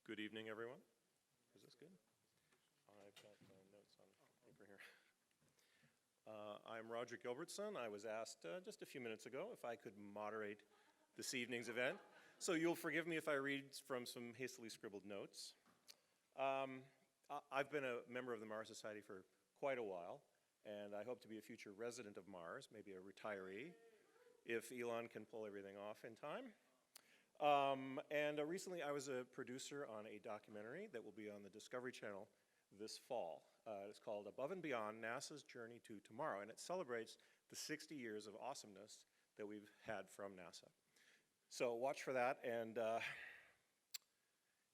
Good evening, everyone. Is this good? I've got notes on paper here. I'm Roger Gilbertson. I was asked just a few minutes ago if I could moderate this evening's event. So you'll forgive me if I read from some hastily scribbled notes. I've been a member of the Mars Society for quite a while, and I hope to be a future resident of Mars, maybe a retiree, if Elon can pull everything off in time. Recently I was a producer on a documentary that will be on the Discovery Channel this fall. It's called Above and Beyond, NASA's Journey to Tomorrow, and it celebrates the 60 years of awesomeness that we've had from NASA. So watch for that, and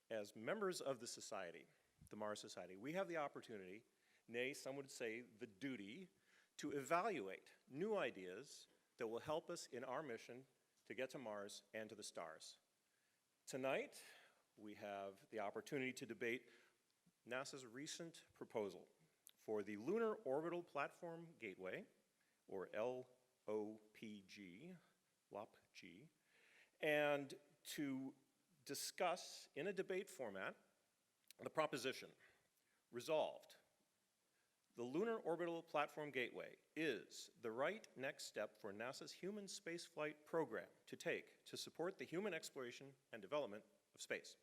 as members of the society, the Mars Society, we have the opportunity, nay, some would say the duty, to evaluate new ideas that will help us in our mission to get to Mars and to the stars. Tonight, we have the opportunity to debate NASA's recent proposal for the Lunar Orbital Platform Gateway, or LOPG, and to discuss in a debate format the proposition, resolved, the Lunar Orbital Platform Gateway is the right next step for NASA's human spaceflight program to take to support the human exploration and development of space.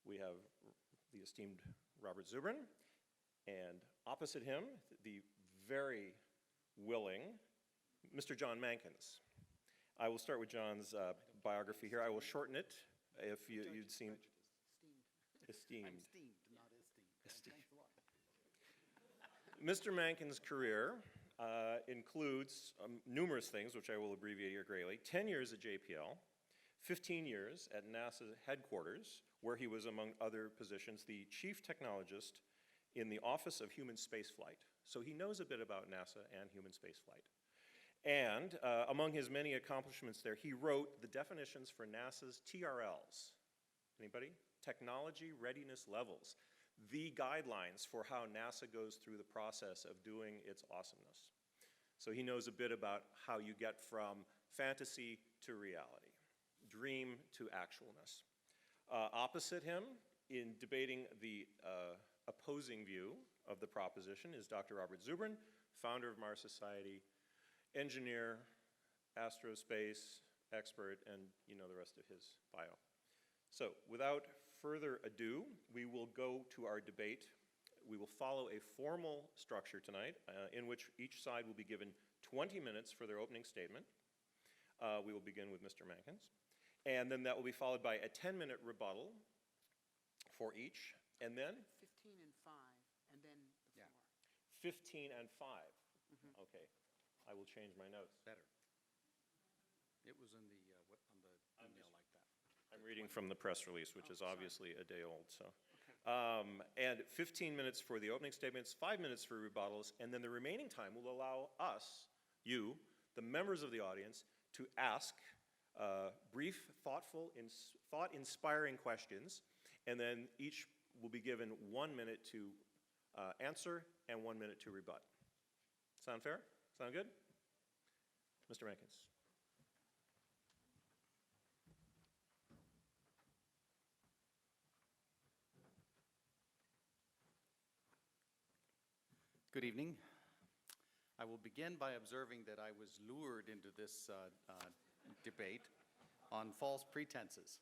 We have the esteemed Robert Zubrin, and opposite him, the very willing Mr. John Mankins. I will start with John's biography here. I will shorten it if you'd seen. Esteemed. I'm steamed, not esteemed. Thanks a lot. Mr. Mankins' career includes numerous things, which I will abbreviate here greatly. 10 years at JPL, 15 years at NASA headquarters, where he was, among other positions, the chief technologist in the Office of Human Spaceflight. So he knows a bit about NASA and human spaceflight. And among his many accomplishments there, he wrote the definitions for NASA's TRLs. Anybody? Technology Readiness Levels. The guidelines for how NASA goes through the process of doing its awesomeness. So he knows a bit about how you get from fantasy to reality, dream to actualness. Opposite him, in debating the opposing view of the proposition, is Dr. Robert Zubrin, founder of Mars Society, engineer, aerospace expert, and you know the rest of his bio. So without further ado, we will go to our debate. We will follow a formal structure tonight in which each side will be given 20 minutes for their opening statement. We will begin with Mr. Mankins. And then that will be followed by a 10-minute rebuttal for each. And then? 15 and 5, and then the floor. 15 and 5. Okay. I will change my notes. Better. It was in the, on the email like that. I'm reading from the press release, which is obviously a day old. So, okay. And 15 minutes for the opening statements, 5 minutes for rebuttals, and then the remaining time will allow us, you, the members of the audience, to ask brief, thoughtful, thought-inspiring questions, and then each will be given 1 minute to answer and 1 minute to rebut. Sound fair? Sound good? Mr. Mankins. Good evening. I will begin by observing that I was lured into this debate on false pretenses.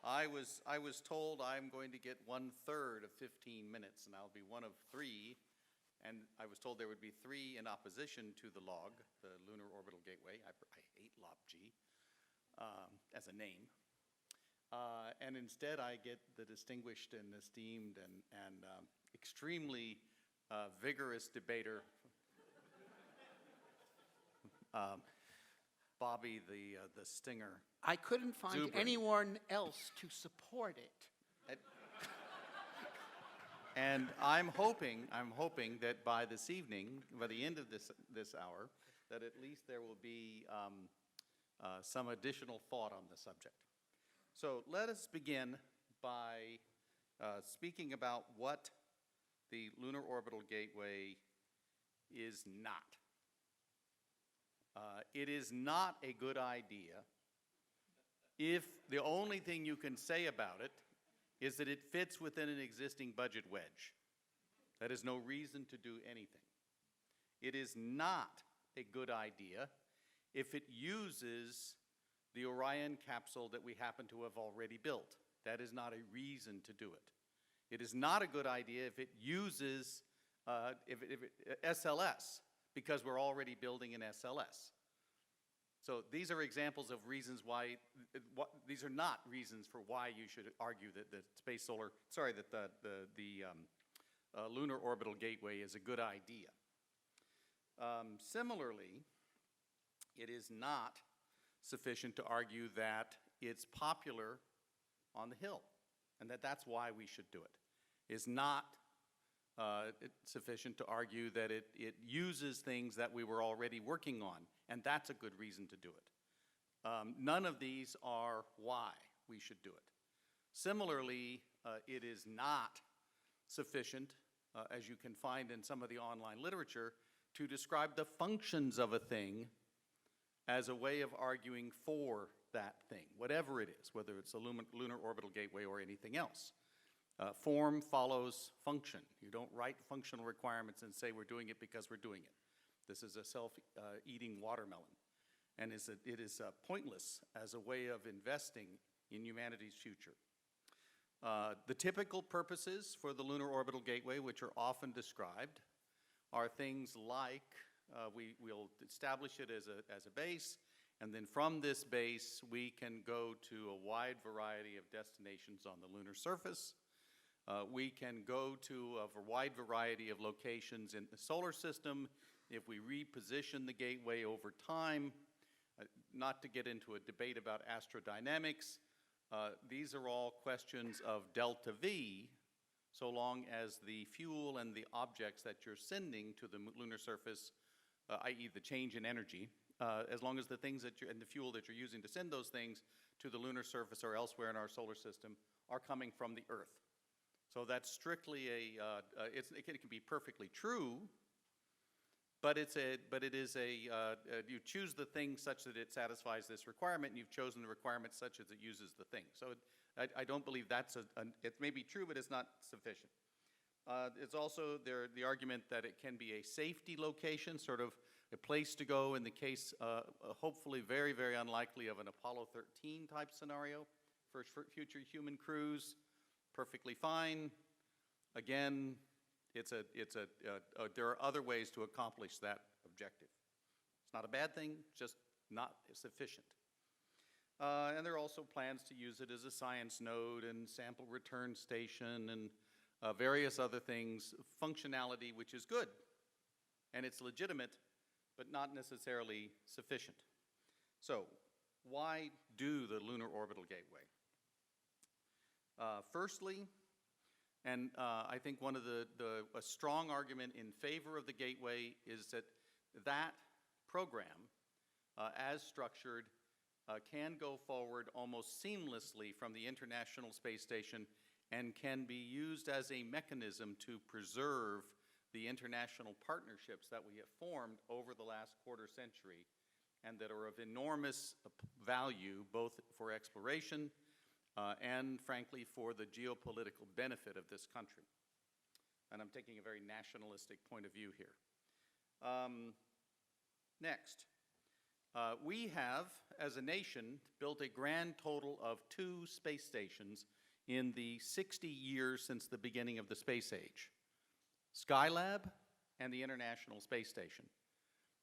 I was told I'm going to get 1/3 of 15 minutes, and I'll be one of 3. And I was told there would be 3 in opposition to the LOG, the Lunar Orbital Gateway. I hate LOPG as a name. And instead I get the distinguished and esteemed and extremely vigorous debater, Bobby the Stinger. I couldn't find Zubrin. anyone else to support it. And I'm hoping that by this evening, by the end of this hour, that at least there will be some additional thought on the subject. So let us begin by speaking about what the Lunar Orbital Gateway is not. It is not a good idea if the only thing you can say about it is that it fits within an existing budget wedge. That is no reason to do anything. It is not a good idea if it uses the Orion capsule that we happen to have already built. That is not a reason to do it. It is not a good idea if it uses SLS, because we're already building an SLS. So these are examples of reasons why, these are not reasons for why you should argue that the Lunar Orbital Gateway is a good idea. Similarly, it is not sufficient to argue that it's popular on the Hill, and that's why we should do it. It's not sufficient to argue that it uses things that we were already working on, and that's a good reason to do it. None of these are why we should do it. Similarly, it is not sufficient, as you can find in some of the online literature, to describe the functions of a thing as a way of arguing for that thing, whatever it is, whether it's a Lunar Orbital Gateway or anything else. Form follows function. You don't write functional requirements and say we're doing it because we're doing it. This is a self-eating watermelon, and it is pointless as a way of investing in humanity's future. The typical purposes for the Lunar Orbital Gateway, which are often described, are things like we'll establish it as a base, and then from this base we can go to a wide variety of destinations on the lunar surface. We can go to a wide variety of locations in the solar system if we reposition the gateway over time. Not to get into a debate about astrodynamics, these are all questions of delta V, so long as the fuel and the objects that you're sending to the lunar surface, i.e. the change in energy, as long as the things and the fuel that you're using to send those things to the lunar surface or elsewhere in our solar system are coming from the Earth. So that's strictly it can be perfectly true, but it is you choose the thing such that it satisfies this requirement, and you've chosen the requirement such as it uses the thing. So I don't believe it may be true, but it's not sufficient. It's also the argument that it can be a safety location, sort of a place to go in the case, hopefully very, very unlikely, of an Apollo 13 type scenario for future human crews. Perfectly fine. Again, there are other ways to accomplish that objective. It's not a bad thing, just not sufficient. And there are also plans to use it as a science node and sample return station and various other things, functionality which is good, and it's legitimate, but not necessarily sufficient. So, why do the Lunar Orbital Gateway? Firstly, and I think one of a strong argument in favor of the Gateway is that program, as structured, can go forward almost seamlessly from the International Space Station and can be used as a mechanism to preserve the international partnerships that we have formed over the last quarter century and that are of enormous value both for exploration and, frankly, for the geopolitical benefit of this country. And I'm taking a very nationalistic point of view here. Next, we have, as a nation, built a grand total of 2 space stations in the 60 years since the beginning of the space age. Skylab and the International Space Station.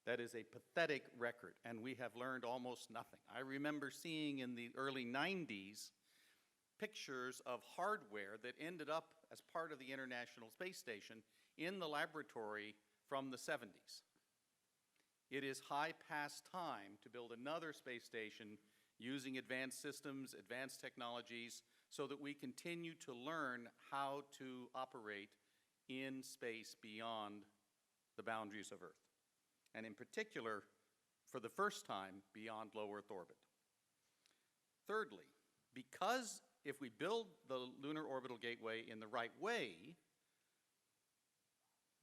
That is a pathetic record, and we have learned almost nothing. I remember seeing in the early 90s pictures of hardware that ended up as part of the International Space Station in the laboratory from the 70s. It is high past time to build another space station using advanced systems, advanced technologies, so that we continue to learn how to operate in space beyond the boundaries of Earth, and in particular, for the first time, beyond low Earth orbit. Thirdly, because if we build the Lunar Orbital Gateway in the right way,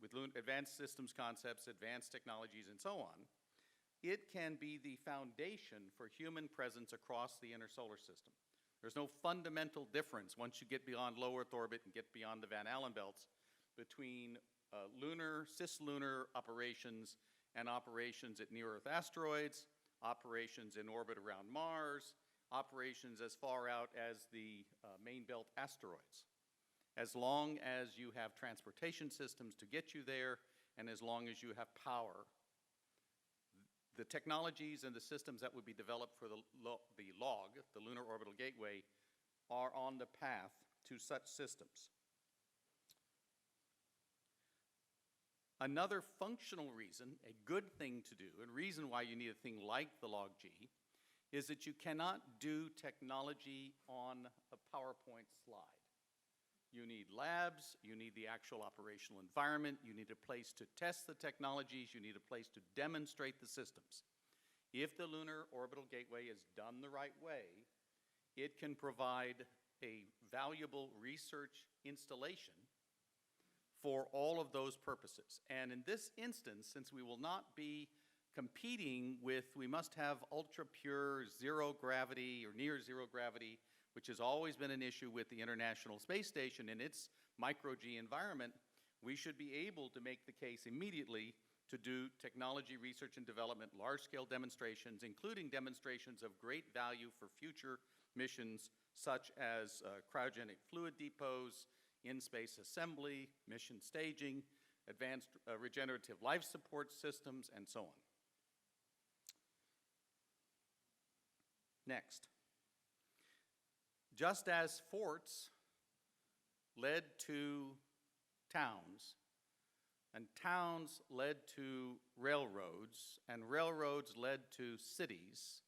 with advanced systems concepts, advanced technologies, and so on, it can be the foundation for human presence across the inner solar system. There's no fundamental difference once you get beyond low Earth orbit and get beyond the Van Allen belts between cislunar operations and operations at near-Earth asteroids, operations in orbit around Mars, operations as far out as the main belt asteroids. As long as you have transportation systems to get you there, and as long as you have power, the technologies and the systems that would be developed for the LOG, the Lunar Orbital Gateway, are on the path to such systems. Another functional reason, a good thing to do, and reason why you need a thing like the LOG-G, is that you cannot do technology on a PowerPoint slide. You need labs, you need the actual operational environment, you need a place to test the technologies, you need a place to demonstrate the systems. If the Lunar Orbital Gateway is done the right way, it can provide a valuable research installation for all of those purposes. And in this instance, since we will not be competing with, we must have ultra-pure zero gravity or near zero gravity, which has always been an issue with the International Space Station in its micro-G environment, we should be able to make the case immediately to do technology research and development, large-scale demonstrations, including demonstrations of great value for future missions, such as cryogenic fluid depots, in-space assembly, mission staging, advanced regenerative life support systems, and so on. Next. Just as forts led to towns, and towns led to railroads, and railroads led to cities,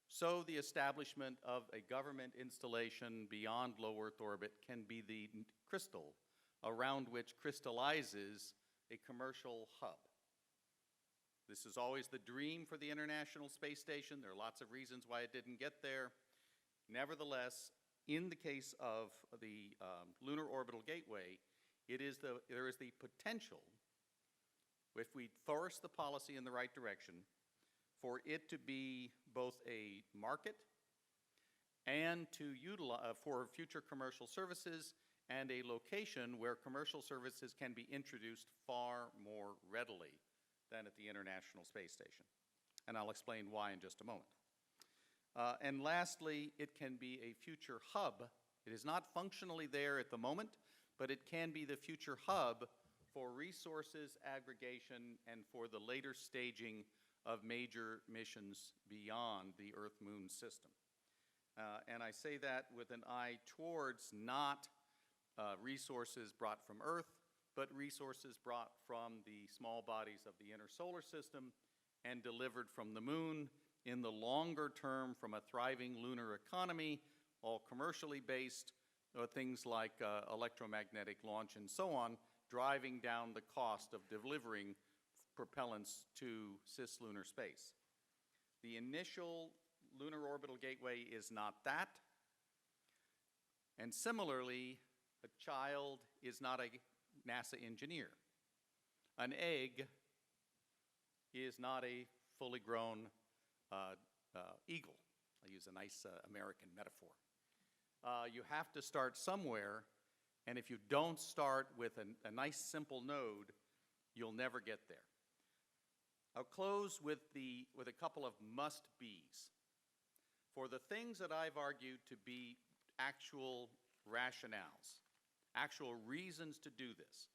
so the establishment of a government installation beyond low Earth orbit can be the crystal around which crystallizes a commercial hub. This is always the dream for the International Space Station. There are lots of reasons why it didn't get there. Nevertheless, in the case of the Lunar Orbital Gateway, there is the potential, if we force the policy in the right direction, for it to be both a market and to utilize for future commercial services, and a location where commercial services can be introduced far more readily than at the International Space Station. And I'll explain why in just a moment. And lastly, it can be a future hub. It is not functionally there at the moment, but it can be the future hub for resources aggregation and for the later staging of major missions beyond the Earth-Moon system. And I say that with an eye towards not resources brought from Earth, but resources brought from the small bodies of the inner solar system and delivered from the moon in the longer term from a thriving lunar economy, all commercially based, things like electromagnetic launch and so on, driving down the cost of delivering propellants to cislunar space. The initial Lunar Orbital Gateway is not that. And similarly, a child is not a NASA engineer. An egg is not a fully grown eagle. I'll use a nice American metaphor. You have to start somewhere, and if you don't start with a nice simple node, you'll never get there. I'll close with a couple of must-be's. For the things that I've argued to be actual rationales, actual reasons to do this,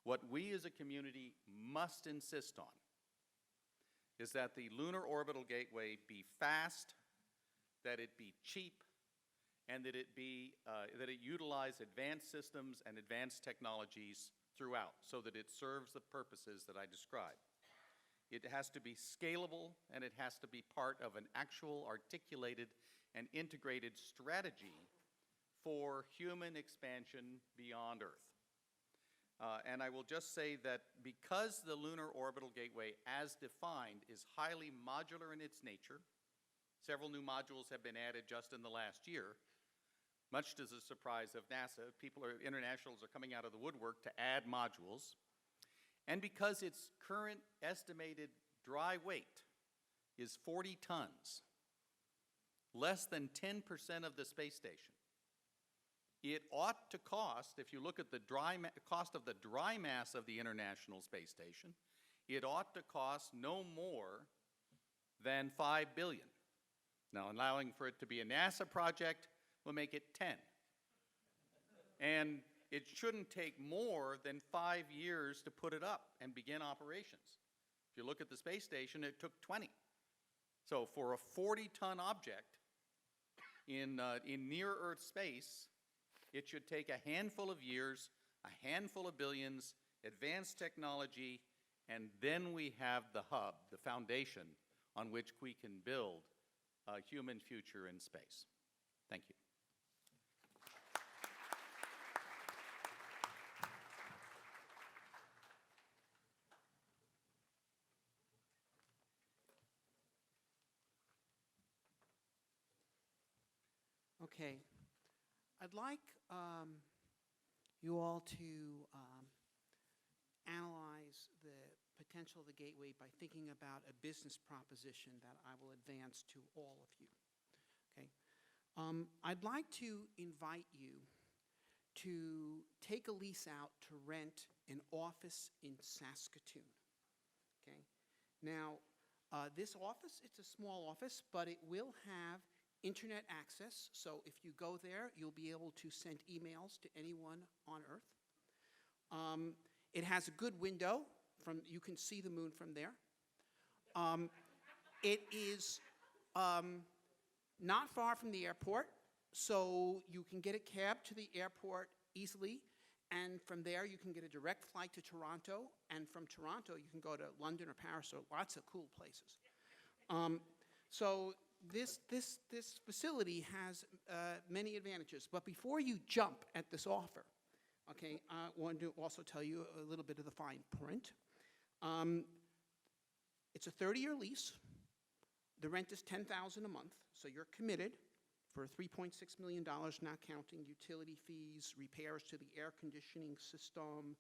what we as a community must insist on is that the Lunar Orbital Gateway be fast, that it be cheap, and that it utilize advanced systems and advanced technologies throughout so that it serves the purposes that I described. It has to be scalable, and it has to be part of an actual articulated and integrated strategy for human expansion beyond Earth. And I will just say that because the Lunar Orbital Gateway, as defined, is highly modular in its nature, several new modules have been added just in the last year, much to the surprise of NASA. Internationals are coming out of the woodwork to add modules. And because its current estimated dry weight is 40 tons, less than 10% of the space station. It ought to cost, if you look at the cost of the dry mass of the International Space Station, it ought to cost no more than $5 billion. Now, allowing for it to be a NASA project will make it 10. And it shouldn't take more than 5 years to put it up and begin operations. If you look at the space station, it took 20. So for a 40-ton object in near-Earth space, it should take a handful of years, a handful of billions, advanced technology, and then we have the hub, the foundation, on which we can build a human future in space. Thank you. Okay. I'd like you all to analyze the potential of the Gateway by thinking about a business proposition that I will advance to all of you. Okay. I'd like to invite you to take a lease out to rent an office in Saskatoon. Okay. Now, this office, it's a small office, but it will have internet access, so if you go there, you'll be able to send emails to anyone on Earth. It has a good window, you can see the moon from there. It is not far from the airport, so you can get a cab to the airport easily, and from there you can get a direct flight to Toronto, and from Toronto you can go to London or Paris, or lots of cool places. So this facility has many advantages, but before you jump at this offer, okay, I want to also tell you a little bit of the fine print. It's a 30-year lease. The rent is $10,000 a month, so you're committed for $3.6 million, not counting utility fees, repairs to the air conditioning system,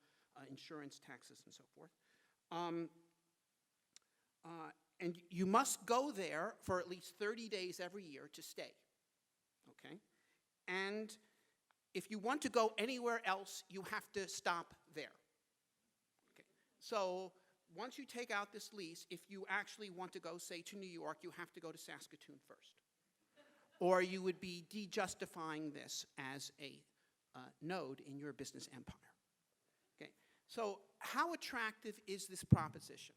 insurance, taxes, and so forth. And you must go there for at least 30 days every year to stay, okay? And if you want to go anywhere else, you have to stop there, okay? So once you take out this lease, if you actually want to go, say, to New York, you have to go to Saskatoon first. Or you would be de-justifying this as a node in your business empire, okay? So how attractive is this proposition?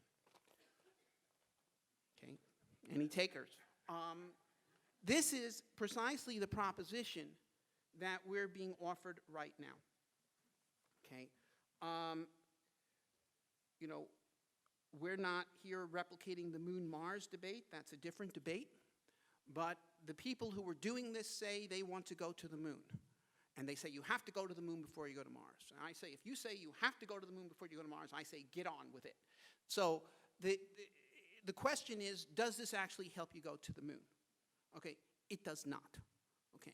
Okay, any takers? This is precisely the proposition that we're being offered right now. Okay, you know, we're not here replicating the Moon-Mars debate. That's a different debate. But the people who are doing this say they want to go to the moon. And they say you have to go to the moon before you go to Mars. And I say, if you say you have to go to the moon before you go to Mars, I say get on with it. So the question is, does this actually help you go to the moon? Okay, it does not. Okay,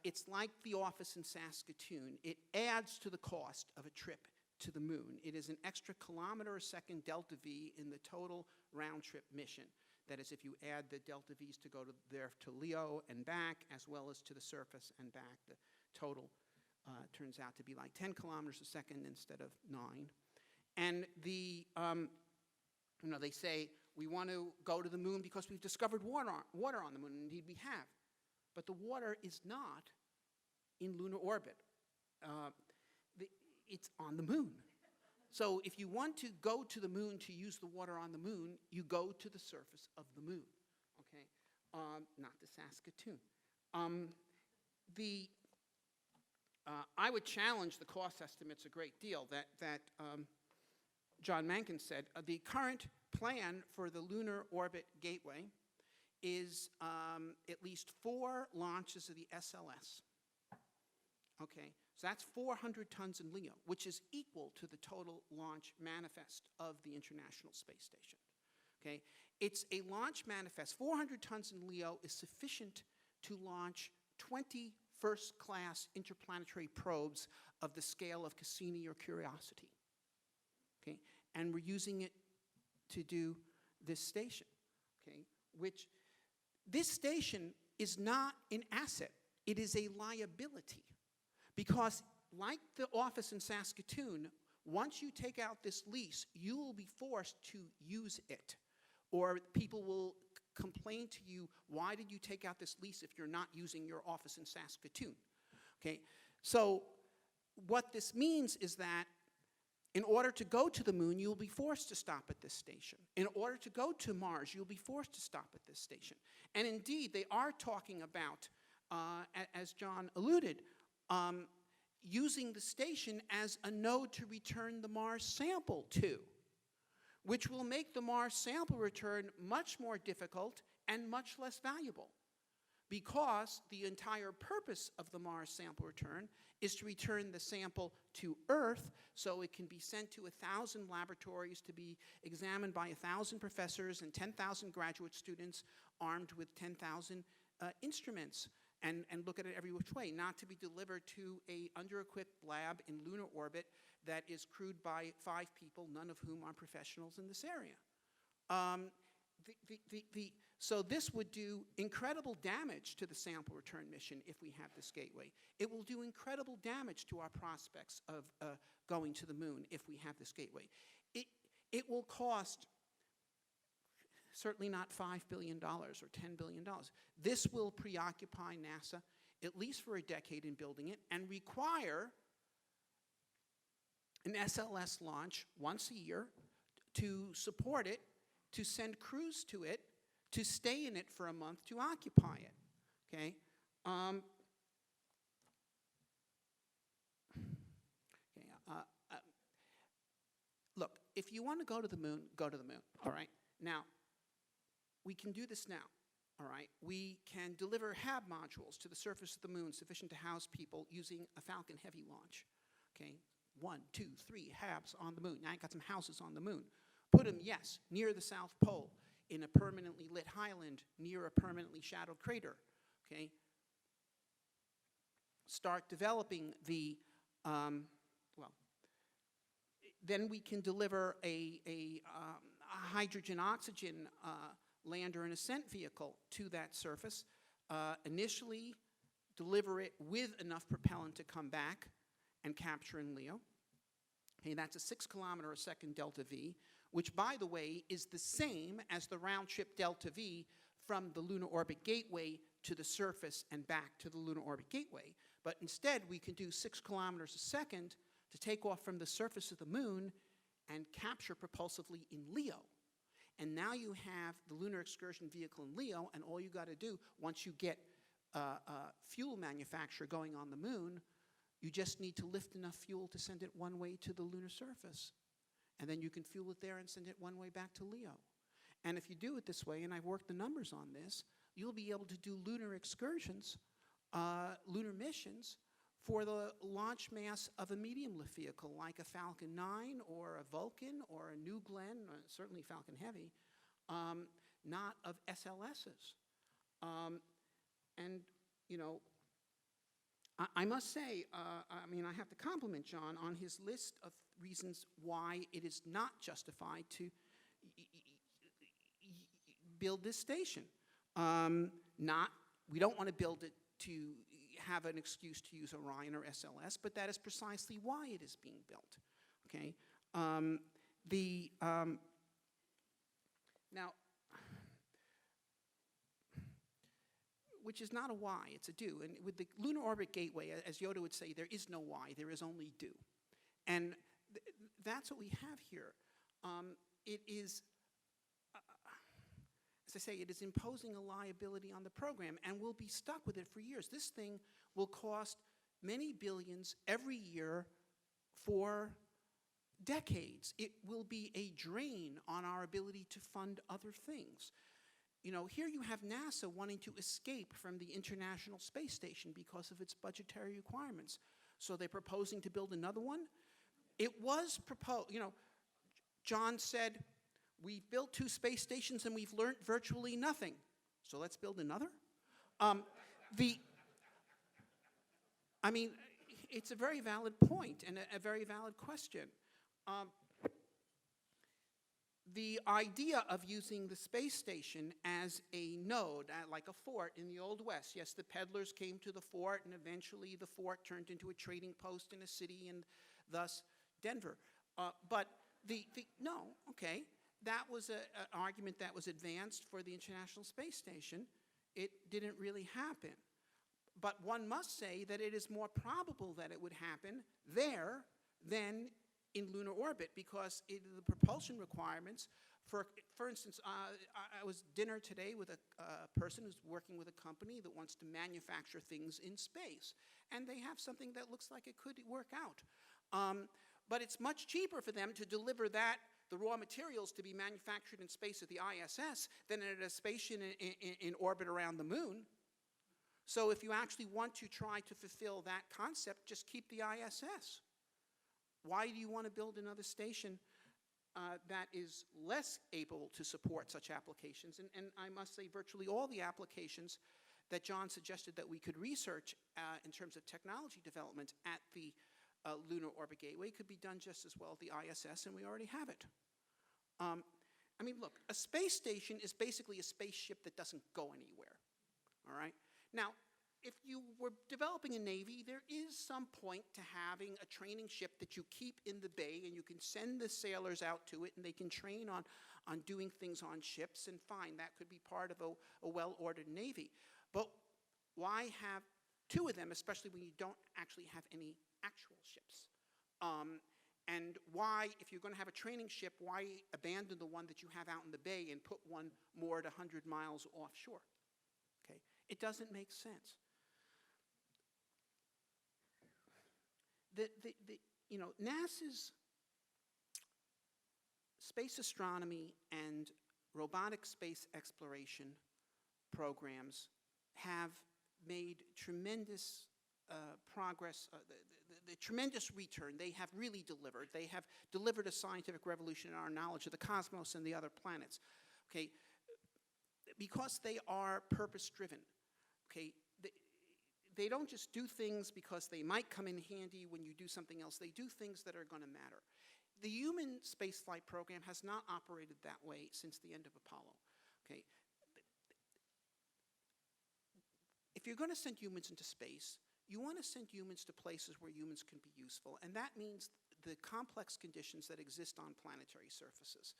it's like the office in Saskatoon. It adds to the cost of a trip to the moon. It is an extra kilometer a second delta V in the total round trip mission. That is, if you add the delta V's to go to Leo and back, as well as to the surface and back, the total turns out to be like 10 kilometers a second instead of 9. And you know, they say, we want to go to the moon because we've discovered water on the moon. Indeed, we have. But the water is not in lunar orbit. It's on the moon. So if you want to go to the moon to use the water on the moon, you go to the surface of the moon, okay? Not to Saskatoon. I would challenge the cost estimates a great deal that John Mencken said. The current plan for the Lunar Orbit Gateway is at least 4 launches of the SLS. Okay, so that's 400 tons in LEO, which is equal to the total launch manifest of the International Space Station. Okay, it's a launch manifest. 400 tons in LEO is sufficient to launch 20 first-class interplanetary probes of the scale of Cassini or Curiosity. Okay, and we're using it to do this station, okay? Which this station is not an asset, it is a liability. Because like the office in Saskatoon, once you take out this lease, you will be forced to use it. Or people will complain to you, why did you take out this lease if you're not using your office in Saskatoon? Okay, so what this means is that in order to go to the moon, you'll be forced to stop at this station. In order to go to Mars, you'll be forced to stop at this station. And indeed, they are talking about, as John alluded, using the station as a node to return the Mars sample to, which will make the Mars sample return much more difficult and much less valuable, because the entire purpose of the Mars sample return is to return the sample to Earth so it can be sent to 1,000 laboratories to be examined by 1,000 professors and 10,000 graduate students armed with 10,000 instruments and look at it every which way, not to be delivered to a under-equipped lab in lunar orbit that is crewed by 5 people, none of whom are professionals in this area. So this would do incredible damage to the sample return mission if we have this gateway. It will do incredible damage to our prospects of going to the moon if we have this gateway. It will cost certainly not $5 billion or $10 billion. This will preoccupy NASA at least for a decade in building it and require an SLS launch once a year to support it, to send crews to it, to stay in it for a month, to occupy it, okay? Look, if you want to go to the moon, go to the moon, all right? Now, we can do this now, all right? We can deliver HAB modules to the surface of the moon sufficient to house people using a Falcon Heavy launch, okay? 1, 2, 3 HABs on the moon. Now I got some houses on the moon. Put them, yes, near the South Pole, in a permanently lit highland near a permanently shadowed crater, okay? Start developing the, then we can deliver a hydrogen-oxygen lander and ascent vehicle to that surface. Initially, deliver it with enough propellant to come back and capture in LEO. Okay, that's a 6 kilometer a second delta V, which, by the way, is the same as the round-trip delta V from the Lunar Orbit Gateway to the surface and back to the Lunar Orbit Gateway. But instead, we can do 6 kilometers a second to take off from the surface of the moon and capture propulsively in LEO. And now you have the Lunar Excursion vehicle in LEO, and all you got to do, once you get fuel manufacture going on the moon, you just need to lift enough fuel to send it one way to the lunar surface. And then you can fuel it there and send it one way back to LEO. And if you do it this way, and I've worked the numbers on this, you'll be able to do lunar excursions, lunar missions, for the launch mass of a medium lift vehicle like a Falcon 9 or a Vulcan or a New Glenn, or certainly Falcon Heavy, not of SLSs. And, you know, I must say, I mean, I have to compliment John on his list of reasons why it is not justified to build this station. We don't want to build it to have an excuse to use Orion or SLS, but that is precisely why it is being built, okay? Now, which is not a why, it's a do. And with the Lunar Orbit Gateway, as Yoda would say, there is no why, there is only do. And that's what we have here. It is, as I say, it is imposing a liability on the program, and we'll be stuck with it for years. This thing will cost many billions every year for decades. It will be a drain on our ability to fund other things. You know, here you have NASA wanting to escape from the International Space Station because of its budgetary requirements. So they're proposing to build another one. It was proposed, you know, John said, we've built 2 space stations and we've learned virtually nothing. So let's build another? I mean, it's a very valid point and a very valid question. the idea of using the space station as a node, like a fort in the Old West. Yes, the peddlers came to the fort, and eventually the fort turned into a trading post in a city, and thus Denver. But no, okay, that was an argument that was advanced for the International Space Station. It didn't really happen. But one must say that it is more probable that it would happen there than in lunar orbit, because the propulsion requirements, for instance, I was dinner today with a person who's working with a company that wants to manufacture things in space, and they have something that looks like it could work out. But it's much cheaper for them to deliver the raw materials to be manufactured in space at the ISS than at a station in orbit around the moon. So if you actually want to try to fulfill that concept, just keep the ISS. Why do you want to build another station that is less able to support such applications? And I must say, virtually all the applications that John suggested that we could research in terms of technology development at the Lunar Orbit Gateway could be done just as well at the ISS, and we already have it. I mean, look, a space station is basically a spaceship that doesn't go anywhere, all right? Now, if you were developing a Navy, there is some point to having a training ship that you keep in the bay, and you can send the sailors out to it, and they can train on doing things on ships, and fine, that could be part of a well-ordered Navy. But why have two of them, especially when you don't actually have any actual ships? And why, if you're going to have a training ship, why abandon the one that you have out in the bay and put one moored 100 miles offshore? Okay, it doesn't make sense. NASA's space astronomy and robotic space exploration programs have made tremendous progress, the tremendous return. They have really delivered. They have delivered a scientific revolution in our knowledge of the cosmos and the other planets. Okay, because they are purpose-driven. Okay, they don't just do things because they might come in handy when you do something else. They do things that are going to matter. The human spaceflight program has not operated that way since the end of Apollo. Okay, if you're going to send humans into space, you want to send humans to places where humans can be useful, and that means the complex conditions that exist on planetary surfaces.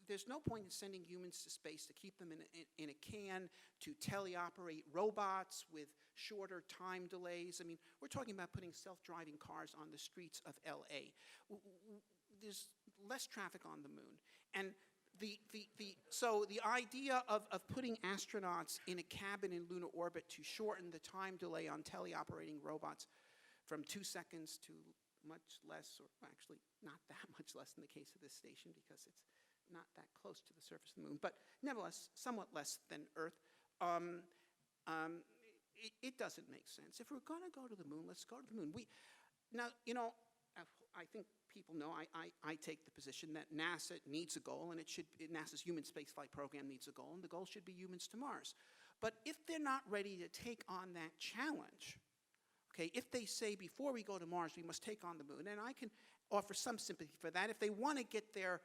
There's no point in sending humans to space to keep them in a can, to teleoperate robots with shorter time delays. I mean, we're talking about putting self-driving cars on the streets of LA. There's less traffic on the moon. And so the idea of putting astronauts in a cabin in lunar orbit to shorten the time delay on teleoperating robots from 2 seconds to much less, or actually not that much less in the case of this station because it's not that close to the surface of the moon, but nevertheless, somewhat less than Earth. It doesn't make sense. If we're going to go to the moon, let's go to the moon. Now, I think people know I take the position that NASA needs a goal, and NASA's human spaceflight program needs a goal, and the goal should be humans to Mars. But if they're not ready to take on that challenge, okay, if they say before we go to Mars, we must take on the moon, and I can offer some sympathy for that. If they want to get their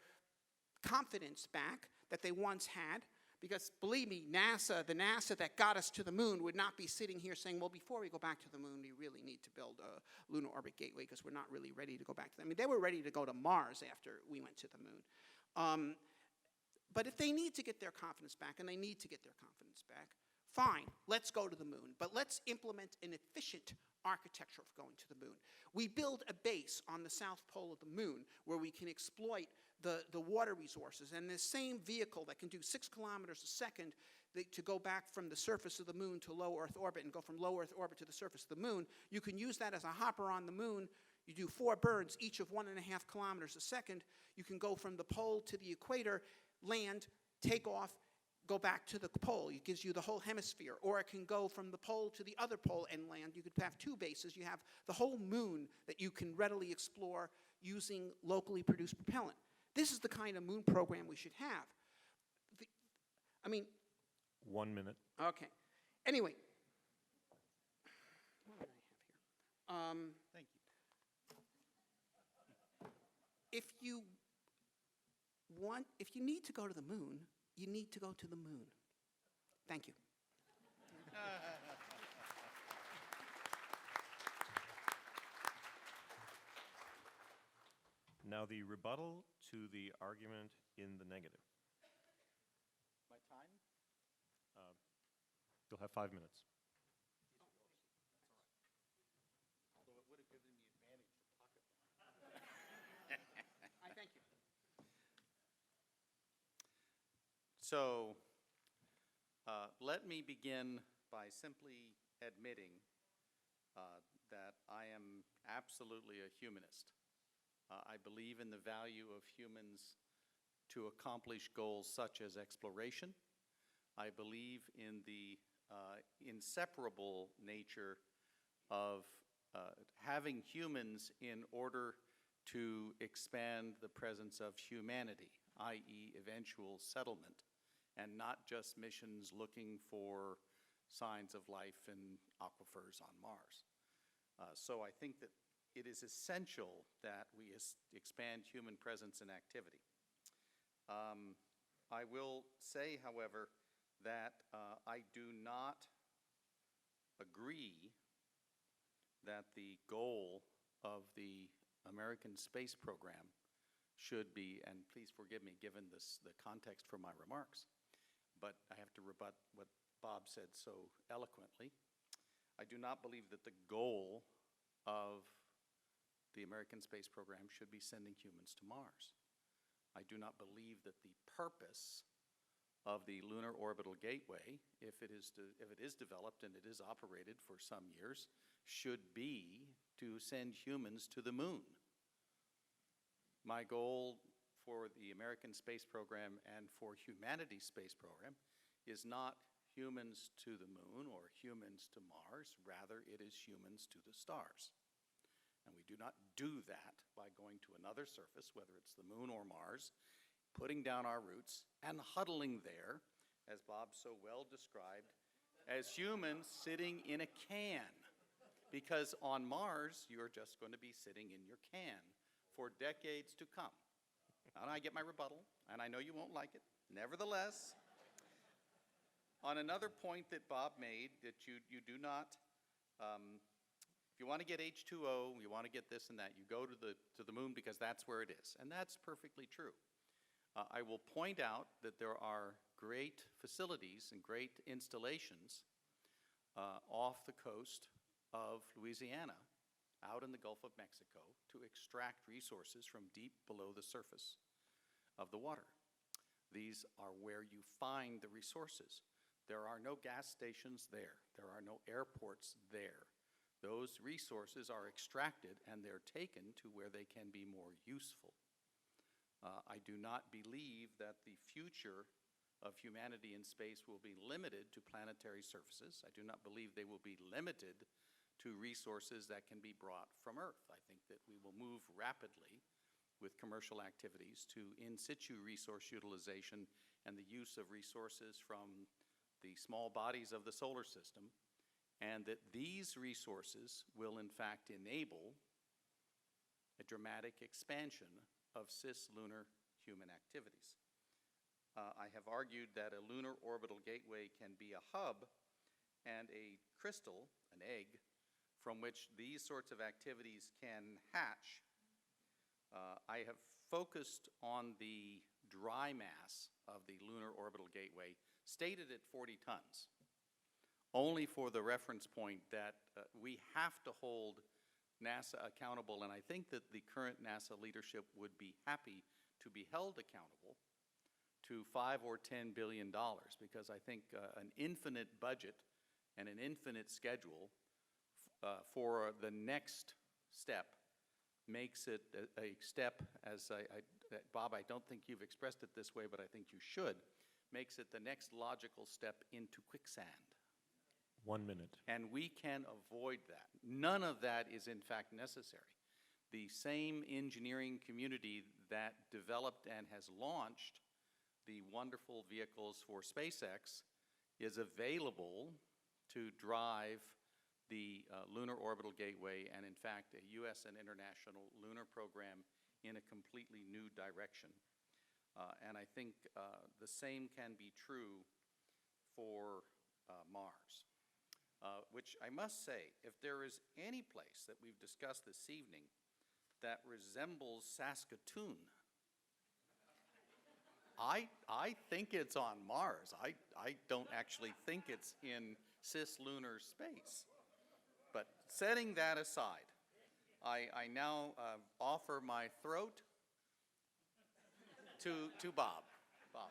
confidence back that they once had, because believe me, the NASA that got us to the moon would not be sitting here saying, well, before we go back to the moon, we really need to build a Lunar Orbit Gateway because we're not really ready to go back to them. I mean, they were ready to go to Mars after we went to the moon. But if they need to get their confidence back, and they need to get their confidence back, fine, let's go to the moon. But let's implement an efficient architecture for going to the moon. We build a base on the south pole of the moon where we can exploit the water resources, and the same vehicle that can do 6 kilometers a second to go back from the surface of the moon to low Earth orbit and go from low Earth orbit to the surface of the moon, you can use that as a hopper on the moon. You do 4 burns, each of 1.5 kilometers a second. You can go from the pole to the equator, land, take off, go back to the pole. It gives you the whole hemisphere. Or it can go from the pole to the other pole and land. You could have 2 bases. You have the whole moon that you can readily explore using locally produced propellant. This is the kind of moon program we should have. 1 minute. Okay. Anyway. What do I have here? Thank you. If you if you need to go to the moon, you need to go to the moon. Thank you. Now the rebuttal to the argument in the negative. My time? You'll have 5 minutes. Although it would have given me advantage to pocket one. I thank you. So, let me begin by simply admitting that I am absolutely a humanist. I believe in the value of humans to accomplish goals such as exploration. I believe in the inseparable nature of having humans in order to expand the presence of humanity, i.e. eventual settlement, and not just missions looking for signs of life in aquifers on Mars. So I think that it is essential that we expand human presence and activity. I will say, however, that I do not agree that the goal of the American space program should be, and please forgive me given the context for my remarks, but I have to rebut what Bob said so eloquently. I do not believe that the goal of the American space program should be sending humans to Mars. I do not believe that the purpose of the Lunar Orbital Gateway, if it is developed and it is operated for some years, should be to send humans to the moon. My goal for the American space program and for humanity's space program is not humans to the moon or humans to Mars, rather it is humans to the stars. And we do not do that by going to another surface, whether it's the moon or Mars, putting down our roots and huddling there, as Bob so well described, as humans sitting in a can. Because on Mars, you're just going to be sitting in your can for decades to come. And I get my rebuttal, and I know you won't like it. Nevertheless, on another point that Bob made, that you do not, if you want to get H2O, you want to get this and that, you go to the moon because that's where it is. And that's perfectly true. I will point out that there are great facilities and great installations off the coast of Louisiana, out in the Gulf of Mexico, to extract resources from deep below the surface of the water. These are where you find the resources. There are no gas stations there. There are no airports there. Those resources are extracted and they're taken to where they can be more useful. I do not believe that the future of humanity in space will be limited to planetary surfaces. I do not believe they will be limited to resources that can be brought from Earth. I think that we will move rapidly with commercial activities to in situ resource utilization and the use of resources from the small bodies of the solar system, and that these resources will in fact enable a dramatic expansion of cislunar human activities. I have argued that a lunar orbital gateway can be a hub and a crystal, an egg, from which these sorts of activities can hatch. I have focused on the dry mass of the Lunar Orbital Gateway, stated at 40 tons, only for the reference point that we have to hold NASA accountable, and I think that the current NASA leadership would be happy to be held accountable to $5 or $10 billion, because I think an infinite budget and an infinite schedule for the next step makes it a step, as Bob, I don't think you've expressed it this way, but I think you should, makes it the next logical step into quicksand. 1 minute. And we can avoid that. None of that is in fact necessary. The same engineering community that developed and has launched the wonderful vehicles for SpaceX is available to drive the Lunar Orbital Gateway and in fact a US and international lunar program in a completely new direction. And I think the same can be true for Mars. Which I must say, if there is any place that we've discussed this evening that resembles Saskatoon, I think it's on Mars. I don't actually think it's in cislunar space. But setting that aside, I now offer my throat to Bob. Bob.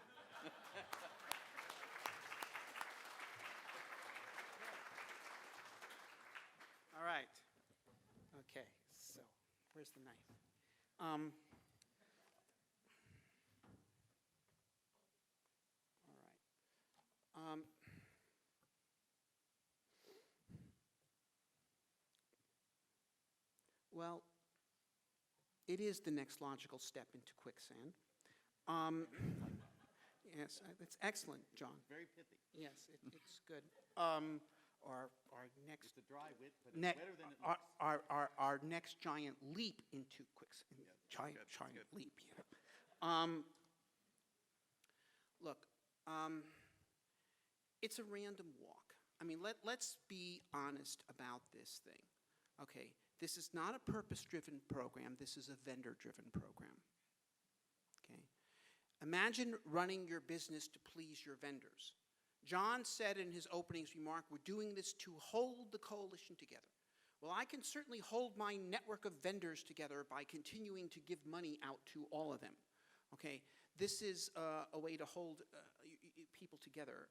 All right. Okay, so where's the knife? All right. Well, it is the next logical step into quicksand. Yes, it's excellent, John. Very pithy. Yes, it's good. Our next It's a dry wit, but it's better than it looks. our next giant leap into quicksand. Giant good. leap. Yeah. Look, it's a random walk. I mean, let's be honest about this thing. Okay, this is not a purpose-driven program. This is a vendor-driven program. Okay, imagine running your business to please your vendors. John said in his opening remark, we're doing this to hold the coalition together. Well, I can certainly hold my network of vendors together by continuing to give money out to all of them. Okay, this is a way to hold people together.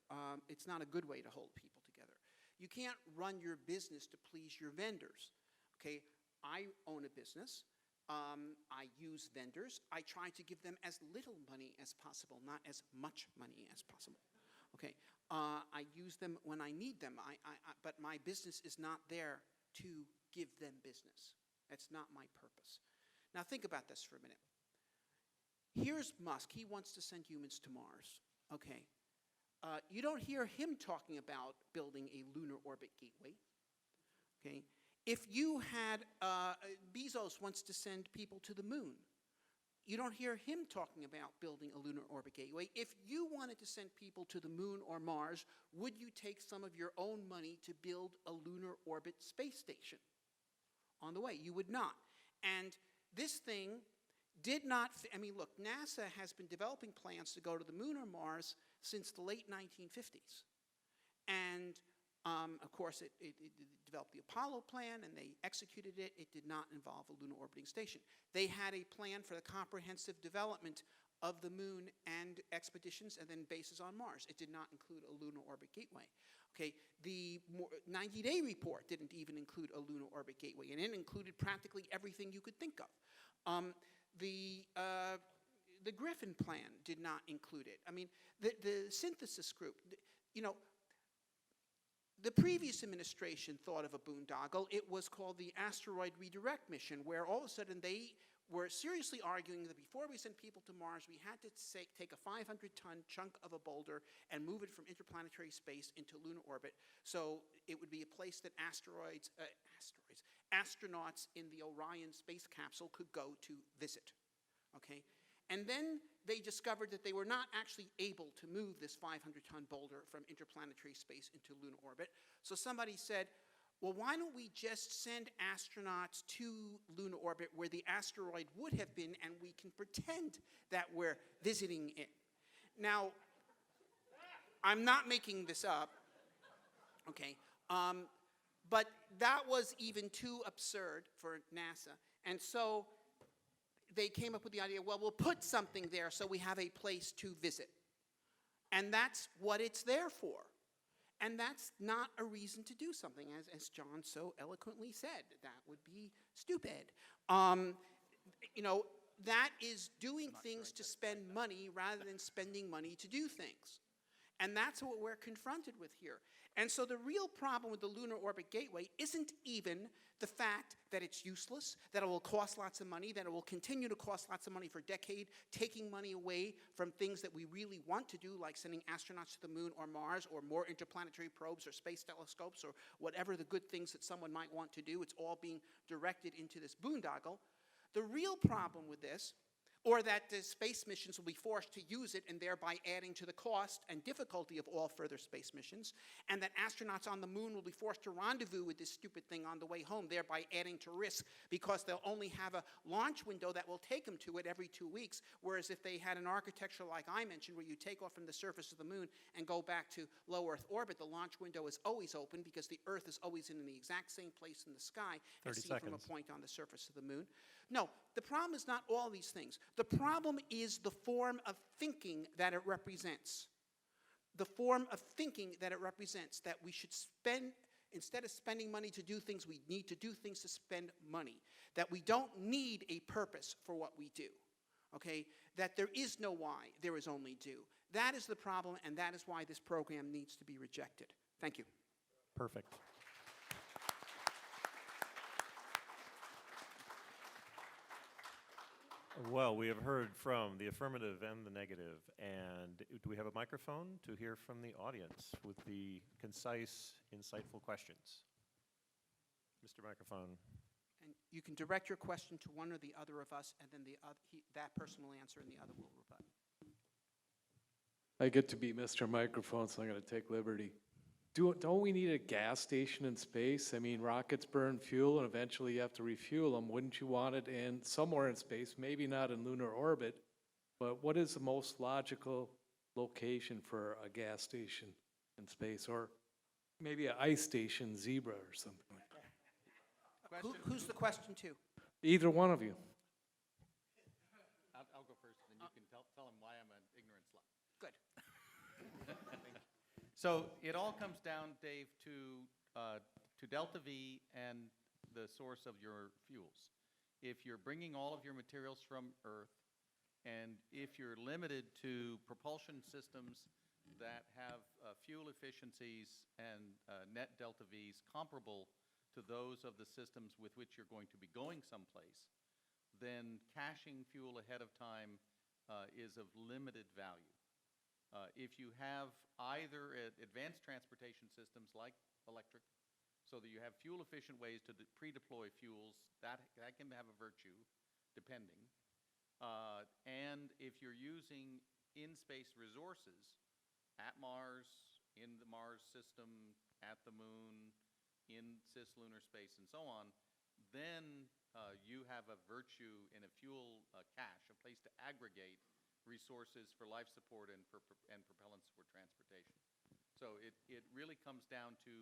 It's not a good way to hold people together. You can't run your business to please your vendors. Okay, I own a business. I use vendors. I try to give them as little money as possible, not as much money as possible. Okay, I use them when I need them, but my business is not there to give them business. That's not my purpose. Now think about this for a minute. Here's Musk. He wants to send humans to Mars. Okay, you don't hear him talking about building a lunar orbit gateway. Okay, if you had, Bezos wants to send people to the moon. You don't hear him talking about building a lunar orbit gateway. If you wanted to send people to the moon or Mars, would you take some of your own money to build a lunar orbit space station on the way? You would not. And this thing did not, I mean, look, NASA has been developing plans to go to the moon or Mars since the late 1950s. And of course, it developed the Apollo plan, and they executed it. It did not involve a lunar orbiting station. They had a plan for the comprehensive development of the moon and expeditions and then bases on Mars. It did not include a lunar orbit gateway. Okay, the 90-day report didn't even include a lunar orbit gateway, and it included practically everything you could think of. The Griffin plan did not include it. I mean, the synthesis group, you know, the previous administration thought of a boondoggle. It was called the Asteroid Redirect Mission, where all of a sudden they were seriously arguing that before we sent people to Mars, we had to take a 500-ton chunk of a boulder and move it from interplanetary space into lunar orbit, so it would be a place that astronauts in the Orion space capsule could go to visit. Okay? And then they discovered that they were not actually able to move this 500-ton boulder from interplanetary space into lunar orbit. So somebody said, well, why don't we just send astronauts to lunar orbit where the asteroid would have been, and we can pretend that we're visiting it. Now, I'm not making this up, okay? But that was even too absurd for NASA. And so they came up with the idea, well, we'll put something there so we have a place to visit. And that's what it's there for. And that's not a reason to do something, as John so eloquently said. That would be stupid. You know, that is doing things to spend money rather than spending money to do things. And that's what we're confronted with here. And so the real problem with the Lunar Orbit Gateway isn't even the fact that it's useless, that it will cost lots of money, that it will continue to cost lots of money for a decade, taking money away from things that we really want to do, like sending astronauts to the moon or Mars, or more interplanetary probes or space telescopes, or whatever the good things that someone might want to do. It's all being directed into this boondoggle. The real problem with this, or that the space missions will be forced to use it and thereby adding to the cost and difficulty of all further space missions, and that astronauts on the moon will be forced to rendezvous with this stupid thing on the way home, thereby adding to risk because they'll only have a launch window that will take them to it every 2 weeks, whereas if they had an architecture like I mentioned where you take off from the surface of the moon and go back to low Earth orbit, the launch window is always open because the Earth is always in the exact same place in the sky as 30 seen from a seconds. point on the surface of the moon. No, the problem is not all these things. The problem is the form of thinking that it represents. The form of thinking that it represents, that we should spend, instead of spending money to do things, we need to do things to spend money. That we don't need a purpose for what we do. Okay? That there is no why, there is only do. That is the problem, and that is why this program needs to be rejected. Thank you. Perfect. Well, we have heard from the affirmative and the negative, and do we have a microphone to hear from the audience with the concise, insightful questions? Mr. Microphone. And you can direct your question to one or the other of us, and then that person will answer and the other will rebut. I get to be Mr. Microphone, so I'm going to take liberty. Don't we need a gas station in space? I mean, rockets burn fuel, and eventually you have to refuel them. Wouldn't you want it in somewhere in space? Maybe not in lunar orbit, but what is the most logical location for a gas station in space, or maybe an ice station, Zebra, or something like that? Who's the question to? Either one of you. I'll go first, and then you can tell him why I'm an ignorant slut. Good. So it all comes down, Dave, to delta V and the source of your fuels. If you're bringing all of your materials from Earth, and if you're limited to propulsion systems that have fuel efficiencies and net delta Vs comparable to those of the systems with which you're going to be going someplace, then caching fuel ahead of time is of limited value. If you have either advanced transportation systems like electric, so that you have fuel-efficient ways to pre-deploy fuels, that can have a virtue, depending. And if you're using in-space resources at Mars, in the Mars system, at the moon, in cislunar space, and so on, then you have a virtue in a fuel cache, a place to aggregate resources for life support and propellants for transportation. So it really comes down to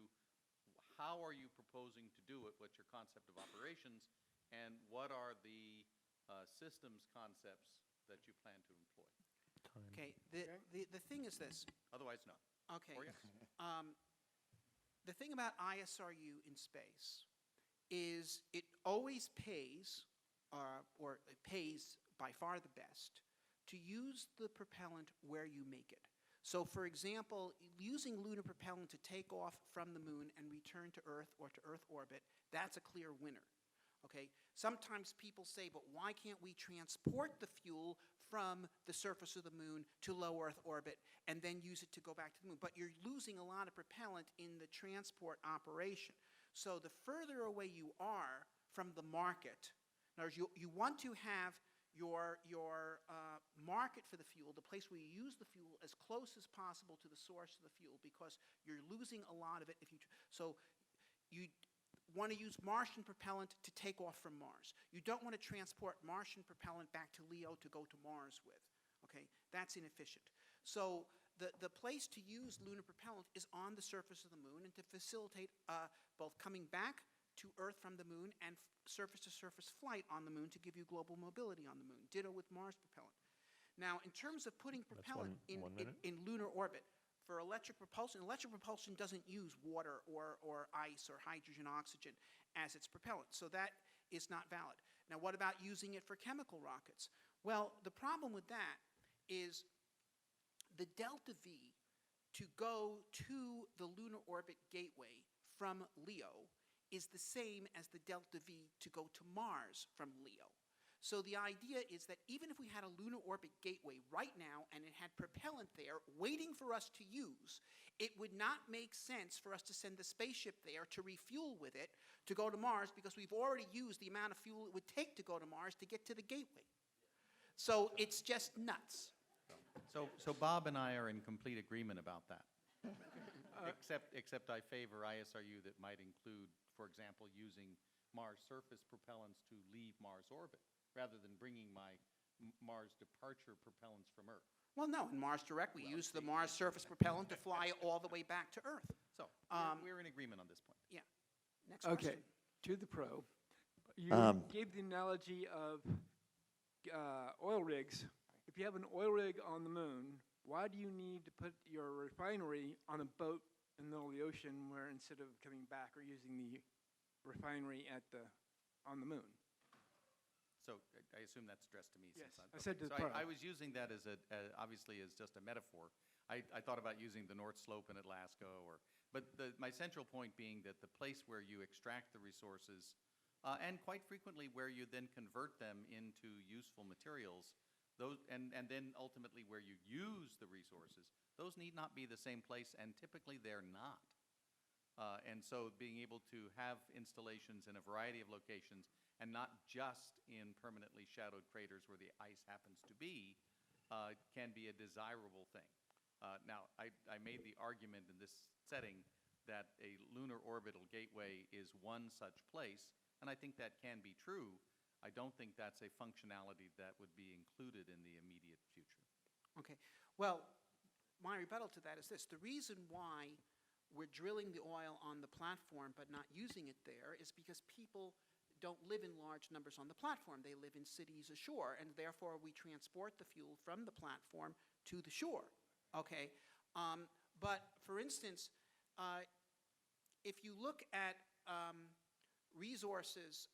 how are you proposing to do it, what's your concept of operations, and what are the systems concepts that you plan to employ. Okay, the thing is this. Otherwise, no. Okay. Or yes. The thing about ISRU in space is it always pays, or it pays by far the best, to use the propellant where you make it. So for example, using lunar propellant to take off from the moon and return to Earth or to Earth orbit, that's a clear winner. Okay? Sometimes people say, but why can't we transport the fuel from the surface of the moon to low Earth orbit and then use it to go back to the moon? But you're losing a lot of propellant in the transport operation. So the further away you are from the market, in other words, you want to have your market for the fuel, the place where you use the fuel, as close as possible to the source of the fuel, because you're losing a lot of it if you. So you want to use Martian propellant to take off from Mars. You don't want to transport Martian propellant back to Leo to go to Mars with. Okay, that's inefficient. So the place to use lunar propellant is on the surface of the moon, and to facilitate both coming back to Earth from the moon and surface-to-surface flight on the moon to give you global mobility on the moon. Ditto with Mars propellant. Now, in terms of putting propellant in lunar orbit, for electric propulsion doesn't use water or ice or hydrogen, oxygen as its propellant, so that is not valid. Now, what about using it for chemical rockets? Well, the problem with that is the delta V to go to the Lunar Orbit Gateway from Leo is the same as the delta V to go to Mars from Leo. So the idea is that even if we had a Lunar Orbit Gateway right now and it had propellant there waiting for us to use, it would not make sense for us to send the spaceship there to refuel with it to go to Mars, because we've already used the amount of fuel it would take to go to Mars to get to the gateway. So it's just nuts. So Bob and I are in complete agreement about that. Except I favor ISRU that might include, for example, using Mars surface propellants to leave Mars orbit, rather than bringing my Mars departure propellants from Earth. Well, no, in Mars Direct, we use the Mars surface propellant to fly all the way back to Earth. So, we're in agreement on this point. Yeah. Next question. Okay, to the pro. You gave the analogy of oil rigs. If you have an oil rig on the moon, why do you need to put your refinery on a boat in the middle of the ocean where instead of coming back or using the refinery on the moon? So I assume that's addressed to me. Yes, since I said to the so pro. I was using that as obviously as just a metaphor. I thought about using the North Slope in Alaska, but my central point being that the place where you extract the resources, and quite frequently where you then convert them into useful materials, and then ultimately where you use the resources, those need not be the same place, and typically they're not. And so being able to have installations in a variety of locations, and not just in permanently shadowed craters where the ice happens to be, can be a desirable thing. Now, I made the argument in this setting that a lunar orbital gateway is one such place, and I think that can be true. I don't think that's a functionality that would be included in the immediate future. Okay. Well, my rebuttal to that is this. The reason why we're drilling the oil on the platform but not using it there is because people don't live in large numbers on the platform. They live in cities ashore, and therefore we transport the fuel from the platform to the shore. Okay? But, for instance, if you look at resources,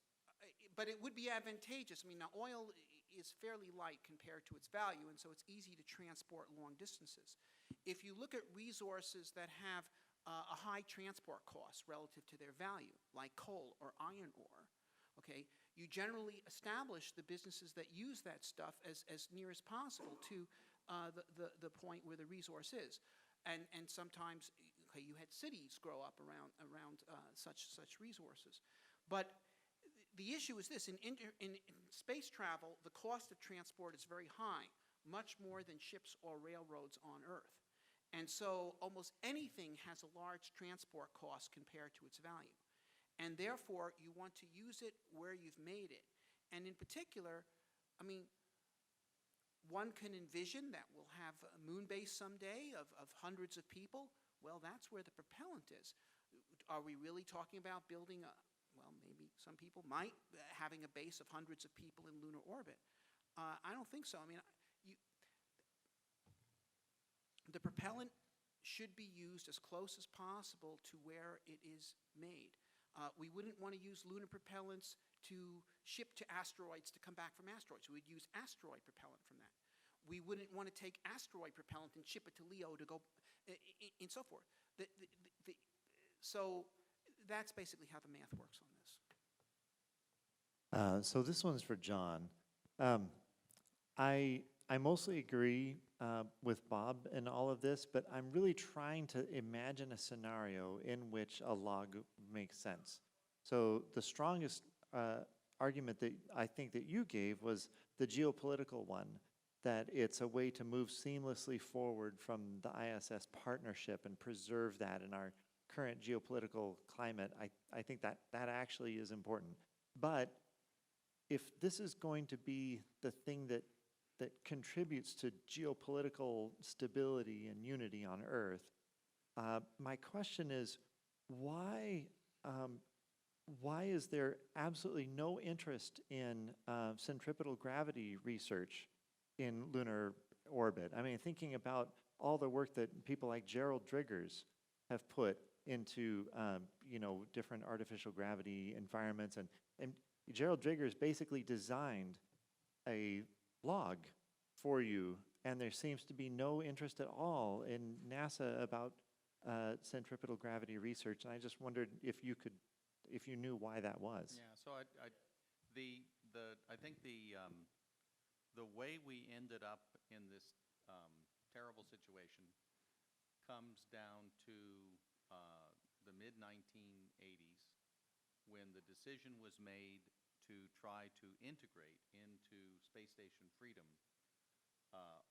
but it would be advantageous. I mean, now oil is fairly light compared to its value, and so it's easy to transport long distances. If you look at resources that have a high transport cost relative to their value, like coal or iron ore, okay, you generally establish the businesses that use that stuff as near as possible to the point where the resource is. And sometimes, okay, you had cities grow up around such resources. But the issue is this: in space travel, the cost of transport is very high, much more than ships or railroads on Earth. And so almost anything has a large transport cost compared to its value. And therefore, you want to use it where you've made it. And in particular, I mean, one can envision that we'll have a moon base someday of hundreds of people. Well, that's where the propellant is. Are we really talking about building well, maybe some people might, having a base of hundreds of people in lunar orbit? I don't think so. I mean, the propellant should be used as close as possible to where it is made. We wouldn't want to use lunar propellants to ship to asteroids to come back from asteroids. We would use asteroid propellant from that. We wouldn't want to take asteroid propellant and ship it to Leo to go, and so forth. So that's basically how the math works on this. So this one's for John. I mostly agree with Bob in all of this, but I'm really trying to imagine a scenario in which a log makes sense. So the strongest argument that I think that you gave was the geopolitical one, that it's a way to move seamlessly forward from the ISS partnership and preserve that in our current geopolitical climate. I think that actually is important. But if this is going to be the thing that contributes to geopolitical stability and unity on Earth, my question is, why is there absolutely no interest in centripetal gravity research in lunar orbit? I mean, thinking about all the work that people like Gerald Driggers have put into different artificial gravity environments, and Gerald Driggers basically designed a log for you, and there seems to be no interest at all in NASA about centripetal gravity research. And I just wondered if you knew why that was. Yeah. So I think the way we ended up in this terrible situation comes down to the mid-1980s, when the decision was made to to try to integrate into Space Station Freedom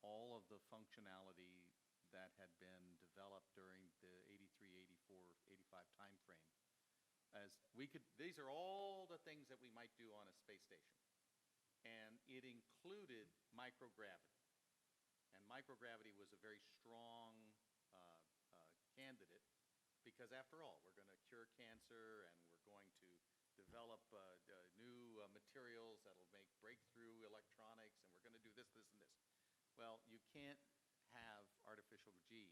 all of the functionality that had been developed during the 83, 84, 85 timeframe. As we could, these are all the things that we might do on a space station. And it included microgravity. And microgravity was a very strong candidate because, after all, we're going to cure cancer and we're going to develop new materials that'll make breakthrough electronics, and we're going to do this, this, and this. Well, you can't have artificial G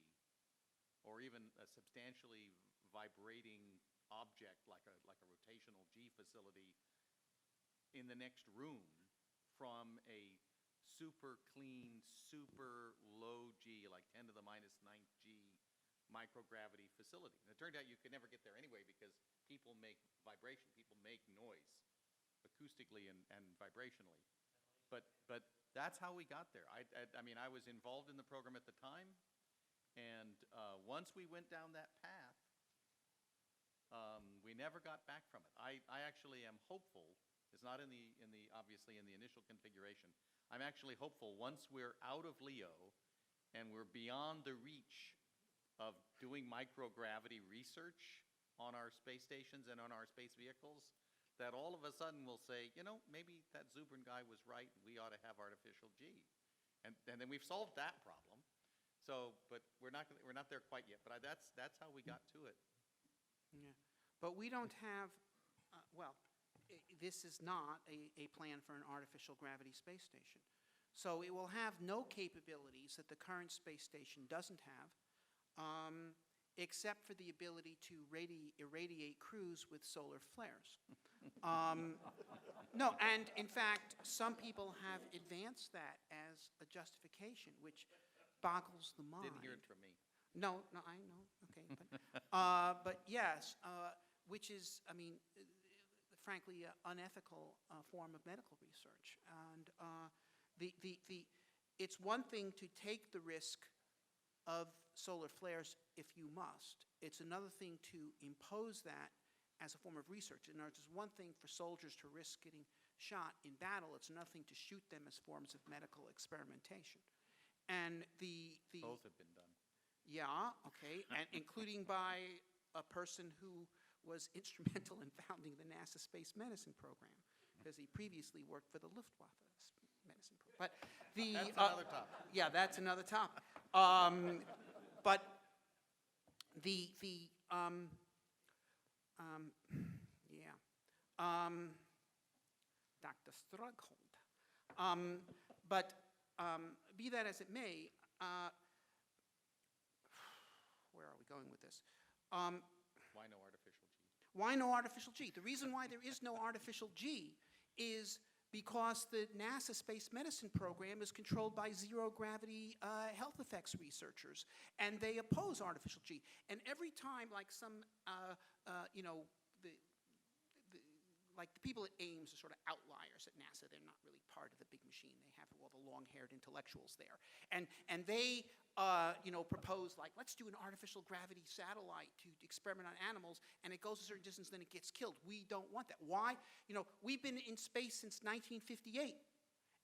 or even a substantially vibrating object like a rotational G facility in the next room from a super clean, super low G, like 10 to the minus 9th G microgravity facility. And it turned out you could never get there anyway because people make vibration, people make noise acoustically and vibrationally. But that's how we got there. I mean, I was involved in the program at the time, and once we went down that path, we never got back from it. I actually am hopeful. It's not in the obviously in the initial configuration. I'm actually hopeful once we're out of LEO and we're beyond the reach of doing microgravity research on our space stations and on our space vehicles, that all of a sudden we'll say, you know, maybe that Zubrin guy was right, and we ought to have artificial G. And then we've solved that problem. So, but we're not there quite yet. But that's how we got to it. Yeah. But we don't have, this is not a plan for an artificial gravity space station. So it will have no capabilities that the current space station doesn't have, except for the ability to irradiate crews with solar flares. No, and in fact, some people have advanced that as a justification, which boggles the mind. Didn't hear it from me. No, I know, okay. But yes, which is, I mean, frankly, an unethical form of medical research. And it's one thing to take the risk of solar flares if you must. It's another thing to impose that as a form of research. And there's one thing for soldiers to risk getting shot in battle. It's another thing to shoot them as forms of medical experimentation. And Both have been done. Yeah, okay, and including by a person who was instrumental in founding the NASA Space Medicine Program, because he previously worked for the Luftwaffe medicine program. But That's another topic. Yeah, that's another topic. But Dr. Strughold. But be that as it may, where are we going with this? Why no artificial G? Why no artificial G? The reason why there is no artificial G is because the NASA Space Medicine Program is controlled by zero-gravity health effects researchers, and they oppose artificial G. And every time, like some, like the people at Ames are sort of outliers at NASA. They're not really part of the big machine. They have all the long-haired intellectuals there. And they, propose, like, let's do an artificial gravity satellite to experiment on animals, and it goes a certain distance, then it gets killed. We don't want that. Why? We've been in space since 1958,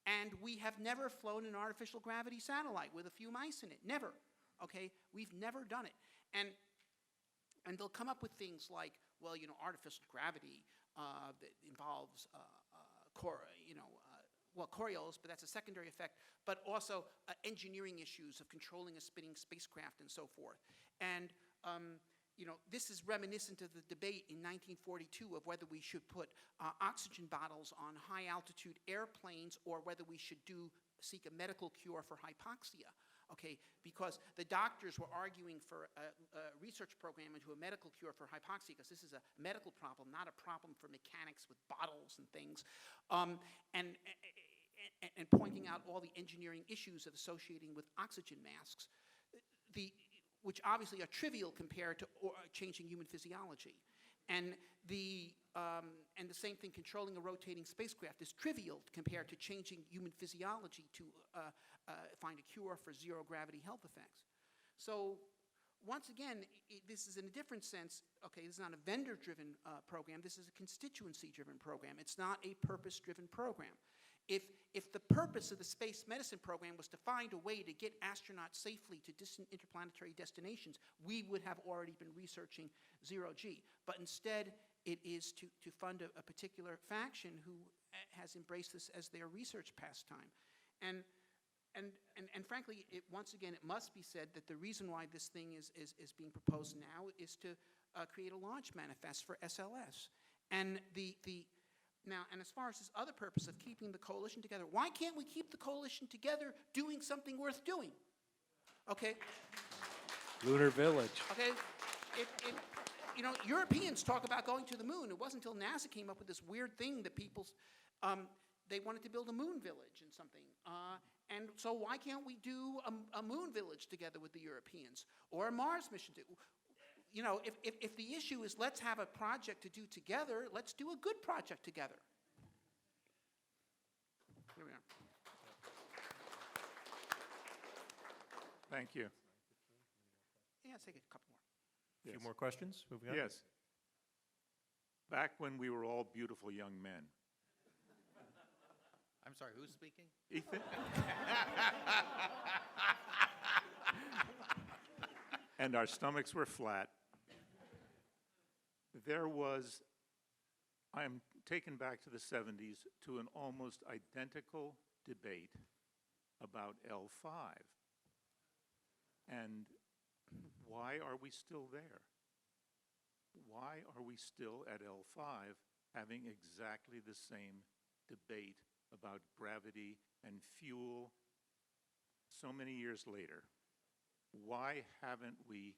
and we have never flown an artificial gravity satellite with a few mice in it. Never. Okay? We've never done it. And they'll come up with things like, well, artificial gravity that involves Coriolis, but that's a secondary effect, but also engineering issues of controlling a spinning spacecraft and so forth. And this is reminiscent of the debate in 1942 of whether we should put oxygen bottles on high-altitude airplanes or whether we should seek a medical cure for hypoxia. Okay, because the doctors were arguing for a research program into a medical cure for hypoxia, because this is a medical problem, not a problem for mechanics with bottles and things, and pointing out all the engineering issues of associating with oxygen masks, which obviously are trivial compared to changing human physiology. And the same thing, controlling a rotating spacecraft is trivial compared to changing human physiology to find a cure for zero-gravity health effects. So once again, this is in a different sense. Okay, this is not a vendor-driven program. This is a constituency-driven program. It's not a purpose-driven program. If the purpose of the space medicine program was to find a way to get astronauts safely to distant interplanetary destinations, we would have already been researching zero-G. But instead, it is to fund a particular faction who has embraced this as their research pastime. And frankly, once again, it must be said that the reason why this thing is being proposed now is to create a launch manifest for SLS. And and as far as this other purpose of keeping the coalition together, why can't we keep the coalition together doing something worth doing? Okay? Lunar Village. Okay? Europeans talk about going to the moon. It wasn't until NASA came up with this weird thing that people, they wanted to build a moon village and something. And so why can't we do a moon village together with the Europeans? Or a Mars mission? If the issue is let's have a project to do together, let's do a good project together. Here we are. Thank you. Yeah, let's take a couple more. A few more questions? Moving on. Yes. Back when we were all beautiful young men. I'm sorry, who's speaking? Ethan? And our stomachs were flat. I'm taken back to the 70s to an almost identical debate about L5. And why are we still there? Why are we still at L5 having exactly the same debate about gravity and fuel so many years later? Why haven't we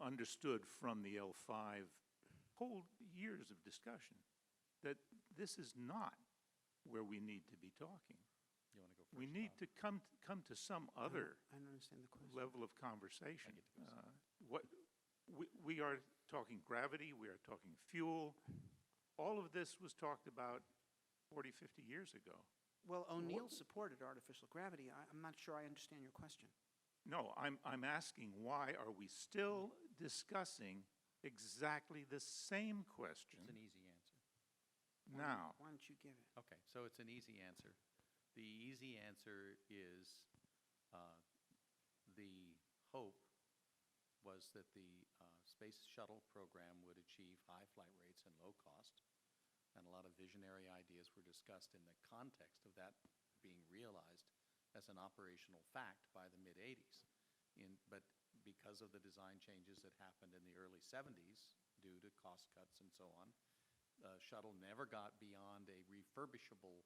understood from the L5 whole years of discussion that this is not where we need to be talking? You want to go first? We need to come to some other I don't understand the question. level of conversation. We are talking gravity, we are talking fuel. All of this was talked about 40, 50 years ago. Well, O'Neill supported artificial gravity. I'm not sure I understand your question. No, I'm asking why are we still discussing exactly the same question It's an easy answer. now? Why don't you give it? Okay, so it's an easy answer. The easy answer is the hope was that the space shuttle program would achieve high flight rates and low cost, and a lot of visionary ideas were discussed in the context of that being realized as an operational fact by the mid-'80s. But because of the design changes that happened in the early '70s due to cost cuts and so on, the shuttle never got beyond a refurbishable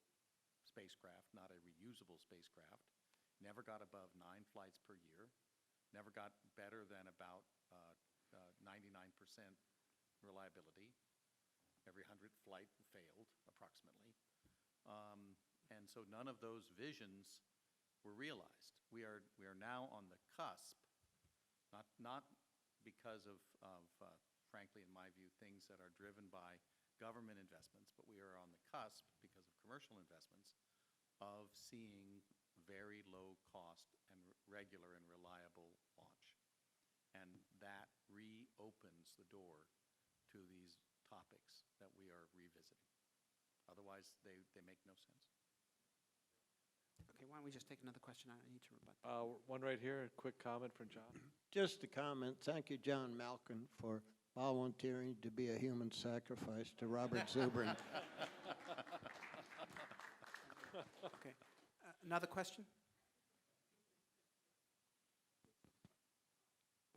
spacecraft, not a reusable spacecraft, never got above 9 flights per year, never got better than about 99% reliability. Every 100th flight failed, approximately. And so none of those visions were realized. We are now on the cusp, not because of frankly, in my view, things that are driven by government investments, but we are on the cusp, because of commercial investments, of seeing very low cost and regular and reliable launch. And that reopens the door to these topics that we are revisiting. Otherwise, they make no sense. Okay, why don't we just take another question? I need to rebut. One right here, a quick comment from John. Just a comment. Thank you, John Malkin, for volunteering to be a human sacrifice to Robert Zubrin. Okay. Another question?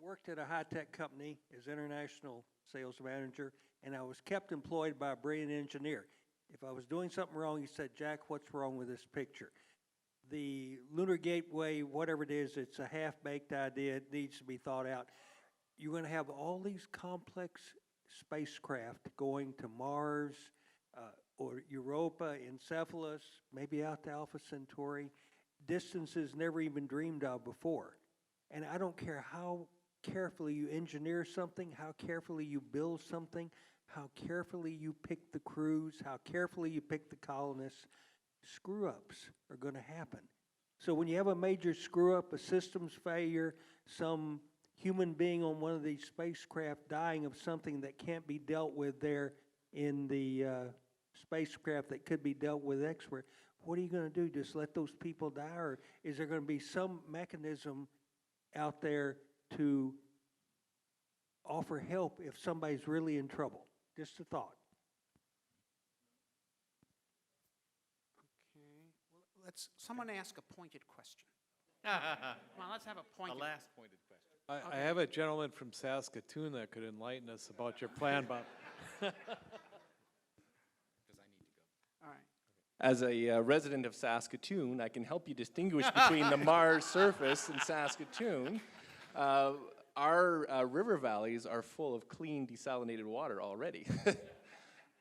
Worked at a high-tech company as international sales manager, and I was kept employed by a brilliant engineer. If I was doing something wrong, he said, "Jack, what's wrong with this picture?" The Lunar Gateway, whatever it is, it's a half-baked idea. It needs to be thought out. You're going to have all these complex spacecraft going to Mars or Europa, Encephalus, maybe out to Alpha Centauri, distances never even dreamed of before. And I don't care how carefully you engineer something, how carefully you build something, how carefully you pick the crews, how carefully you pick the colonists, screw-ups are going to happen. So when you have a major screw-up, a systems failure, some human being on one of these spacecraft dying of something that can't be dealt with there in the spacecraft that could be dealt with elsewhere, what are you going to do? Just let those people die? Or is there going to be some mechanism out there to offer help if somebody's really in trouble? Just a thought. Okay, well, someone ask a pointed question. Come on, let's have a The pointed. last pointed question. I have a gentleman from Saskatoon that could enlighten us about your plan, Bob. Because I need to go. All right. As a resident of Saskatoon, I can help you distinguish between the Mars surface and Saskatoon. Our river valleys are full of clean, desalinated water already.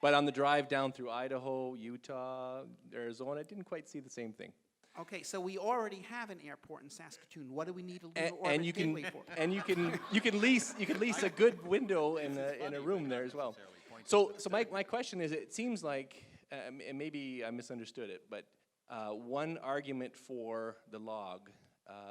But on the drive down through Idaho, Utah, Arizona, I didn't quite see the same thing. Okay, so we already have an airport in Saskatoon. What do we need a Lunar And, Orbit and you Gateway can for? and you can lease a good window in a room there as well. So my question is, it seems like, and maybe I misunderstood it, but one argument for the log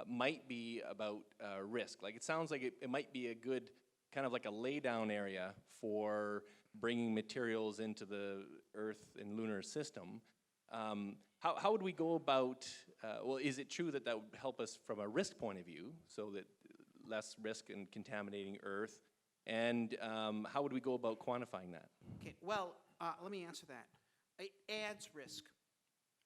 might be about risk. Like, it sounds like it might be a good kind of like a laydown area for bringing materials into the Earth and lunar system. How would we go about, well, is it true that that would help us from a risk point of view, so that less risk in contaminating Earth? And how would we go about quantifying that? Okay, well, let me answer that. It adds risk.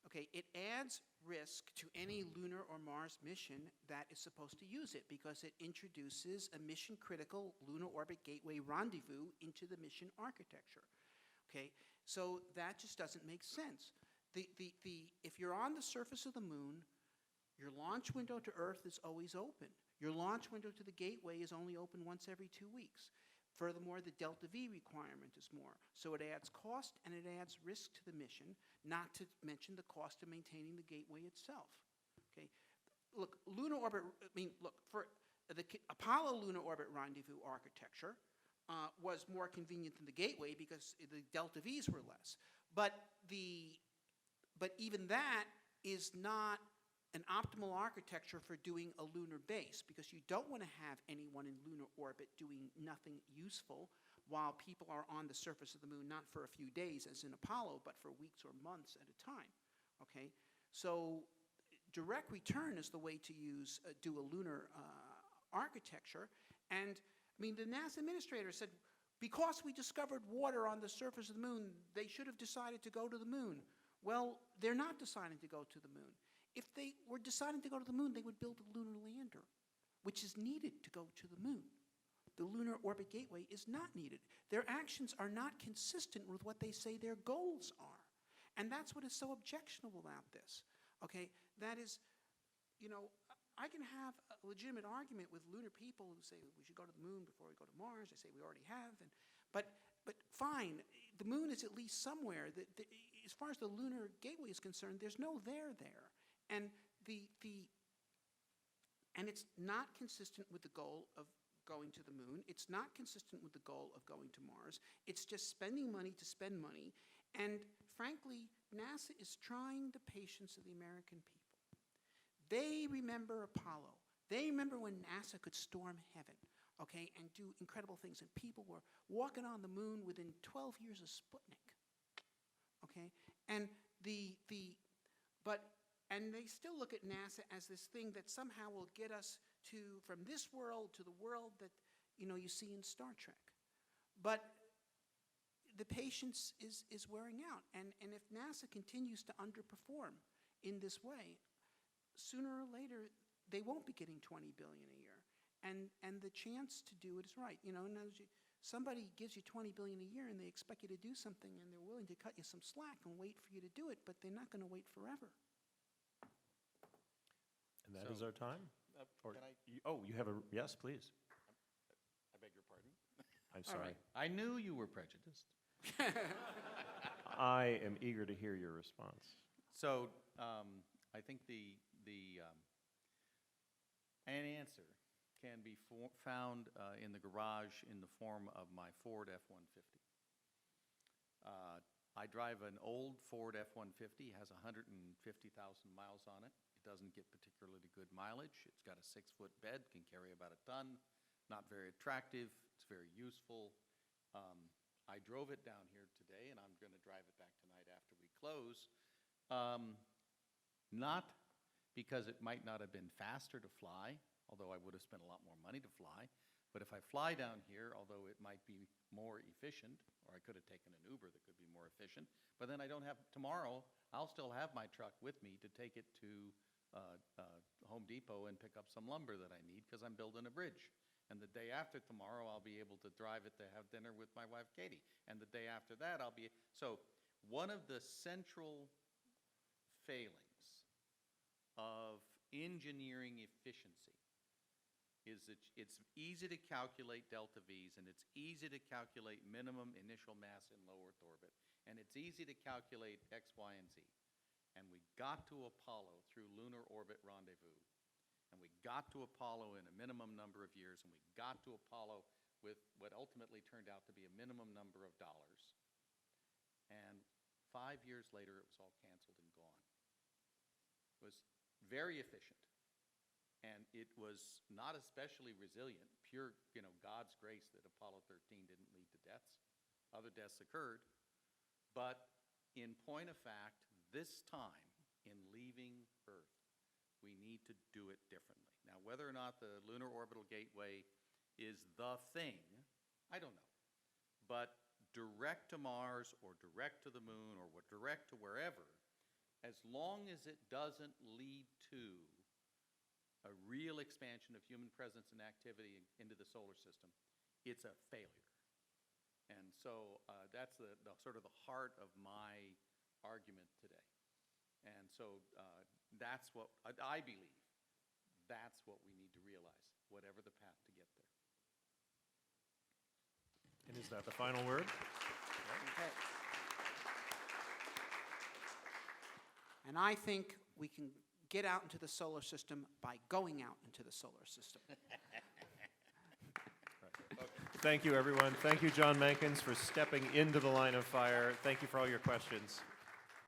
Okay, it adds risk to any lunar or Mars mission that is supposed to use it, because it introduces a mission-critical Lunar Orbit Gateway rendezvous into the mission architecture. Okay, so that just doesn't make sense. If you're on the surface of the moon, your launch window to Earth is always open. Your launch window to the gateway is only open once every 2 weeks. Furthermore, the delta V requirement is more. So it adds cost and it adds risk to the mission, not to mention the cost of maintaining the gateway itself. Okay, look, lunar orbit, for the Apollo lunar orbit rendezvous architecture was more convenient than the gateway because the delta V's were less. But even that is not an optimal architecture for doing a lunar base, because you don't want to have anyone in lunar orbit doing nothing useful while people are on the surface of the moon, not for a few days as in Apollo, but for weeks or months at a time. Okay, so direct return is the way to do a lunar architecture. And I mean, the NASA administrator said, because we discovered water on the surface of the moon, they should have decided to go to the moon. Well, they're not deciding to go to the moon. If they were deciding to go to the moon, they would build a lunar lander, which is needed to go to the moon. The Lunar Orbit Gateway is not needed. Their actions are not consistent with what they say their goals are. And that's what is so objectionable about this. Okay, that is, you know, I can have a legitimate argument with lunar people who say we should go to the moon before we go to Mars. They say we already have, but fine, the moon is at least somewhere. As far as the Lunar Gateway is concerned, there's no there. And it's not consistent with the goal of going to the moon. It's not consistent with the goal of going to Mars. It's just spending money to spend money. And frankly, NASA is trying the patience of the American people. They remember Apollo. They remember when NASA could storm heaven, okay, and do incredible things. And people were walking on the moon within 12 years of Sputnik, okay? And and they still look at NASA as this thing that somehow will get us from this world to the world that, you know, you see in Star Trek. But the patience is wearing out. And if NASA continues to underperform in this way, sooner or later, they won't be getting $20 billion a year. And the chance to do it is right. You know, somebody gives you $20 billion a year and they expect you to do something, and they're willing to cut you some slack and wait for you to do it, but they're not going to wait forever. And that is our time? You have yes, please. I beg your pardon? I'm sorry. I knew you were prejudiced. I am eager to hear your response. So I think an answer can be found in the garage in the form of my Ford F-150. I drive an old Ford F-150, has 150,000 miles on it. It doesn't get particularly good mileage. It's got a 6-foot bed, can carry about a ton. not very attractive, it's very useful. I drove it down here today, and I'm going to drive it back tonight after we close. Not because it might not have been faster to fly, although I would have spent a lot more money to fly, but if I fly down here, although it might be more efficient, or I could have taken an Uber that could be more efficient, but then I don't have, tomorrow, I'll still have my truck with me to take it to Home Depot and pick up some lumber that I need because I'm building a bridge. And the day after tomorrow, I'll be able to drive it to have dinner with my wife, Katie. And the day after that, I'll be, so one of the central failings of engineering efficiency is that it's easy to calculate delta V's, and it's easy to calculate minimum initial mass in low Earth orbit, and it's easy to calculate X, Y, and Z. And we got to Apollo through Lunar Orbit Rendezvous, and we got to Apollo in a minimum number of years, and we got to Apollo with what ultimately turned out to be a minimum number of dollars. And 5 years later, it was all canceled and gone. It was very efficient. And it was not especially resilient, pure, God's grace that Apollo 13 didn't lead to deaths. Other deaths occurred. But in point of fact, this time in leaving Earth, we need to do it differently. Now, whether or not the Lunar Orbital Gateway is the thing, I don't know. But direct to Mars or direct to the moon or direct to wherever, as long as it doesn't lead to a real expansion of human presence and activity into the solar system, it's a failure. And so that's the sort of the heart of my argument today. And so that's what I believe. That's what we need to realize, whatever the path to get there. And is that the final word? Okay. And I think we can get out into the solar system by going out into the solar system. Thank you, everyone. Thank you, John Mankins, for stepping into the line of fire. Thank you for all your questions.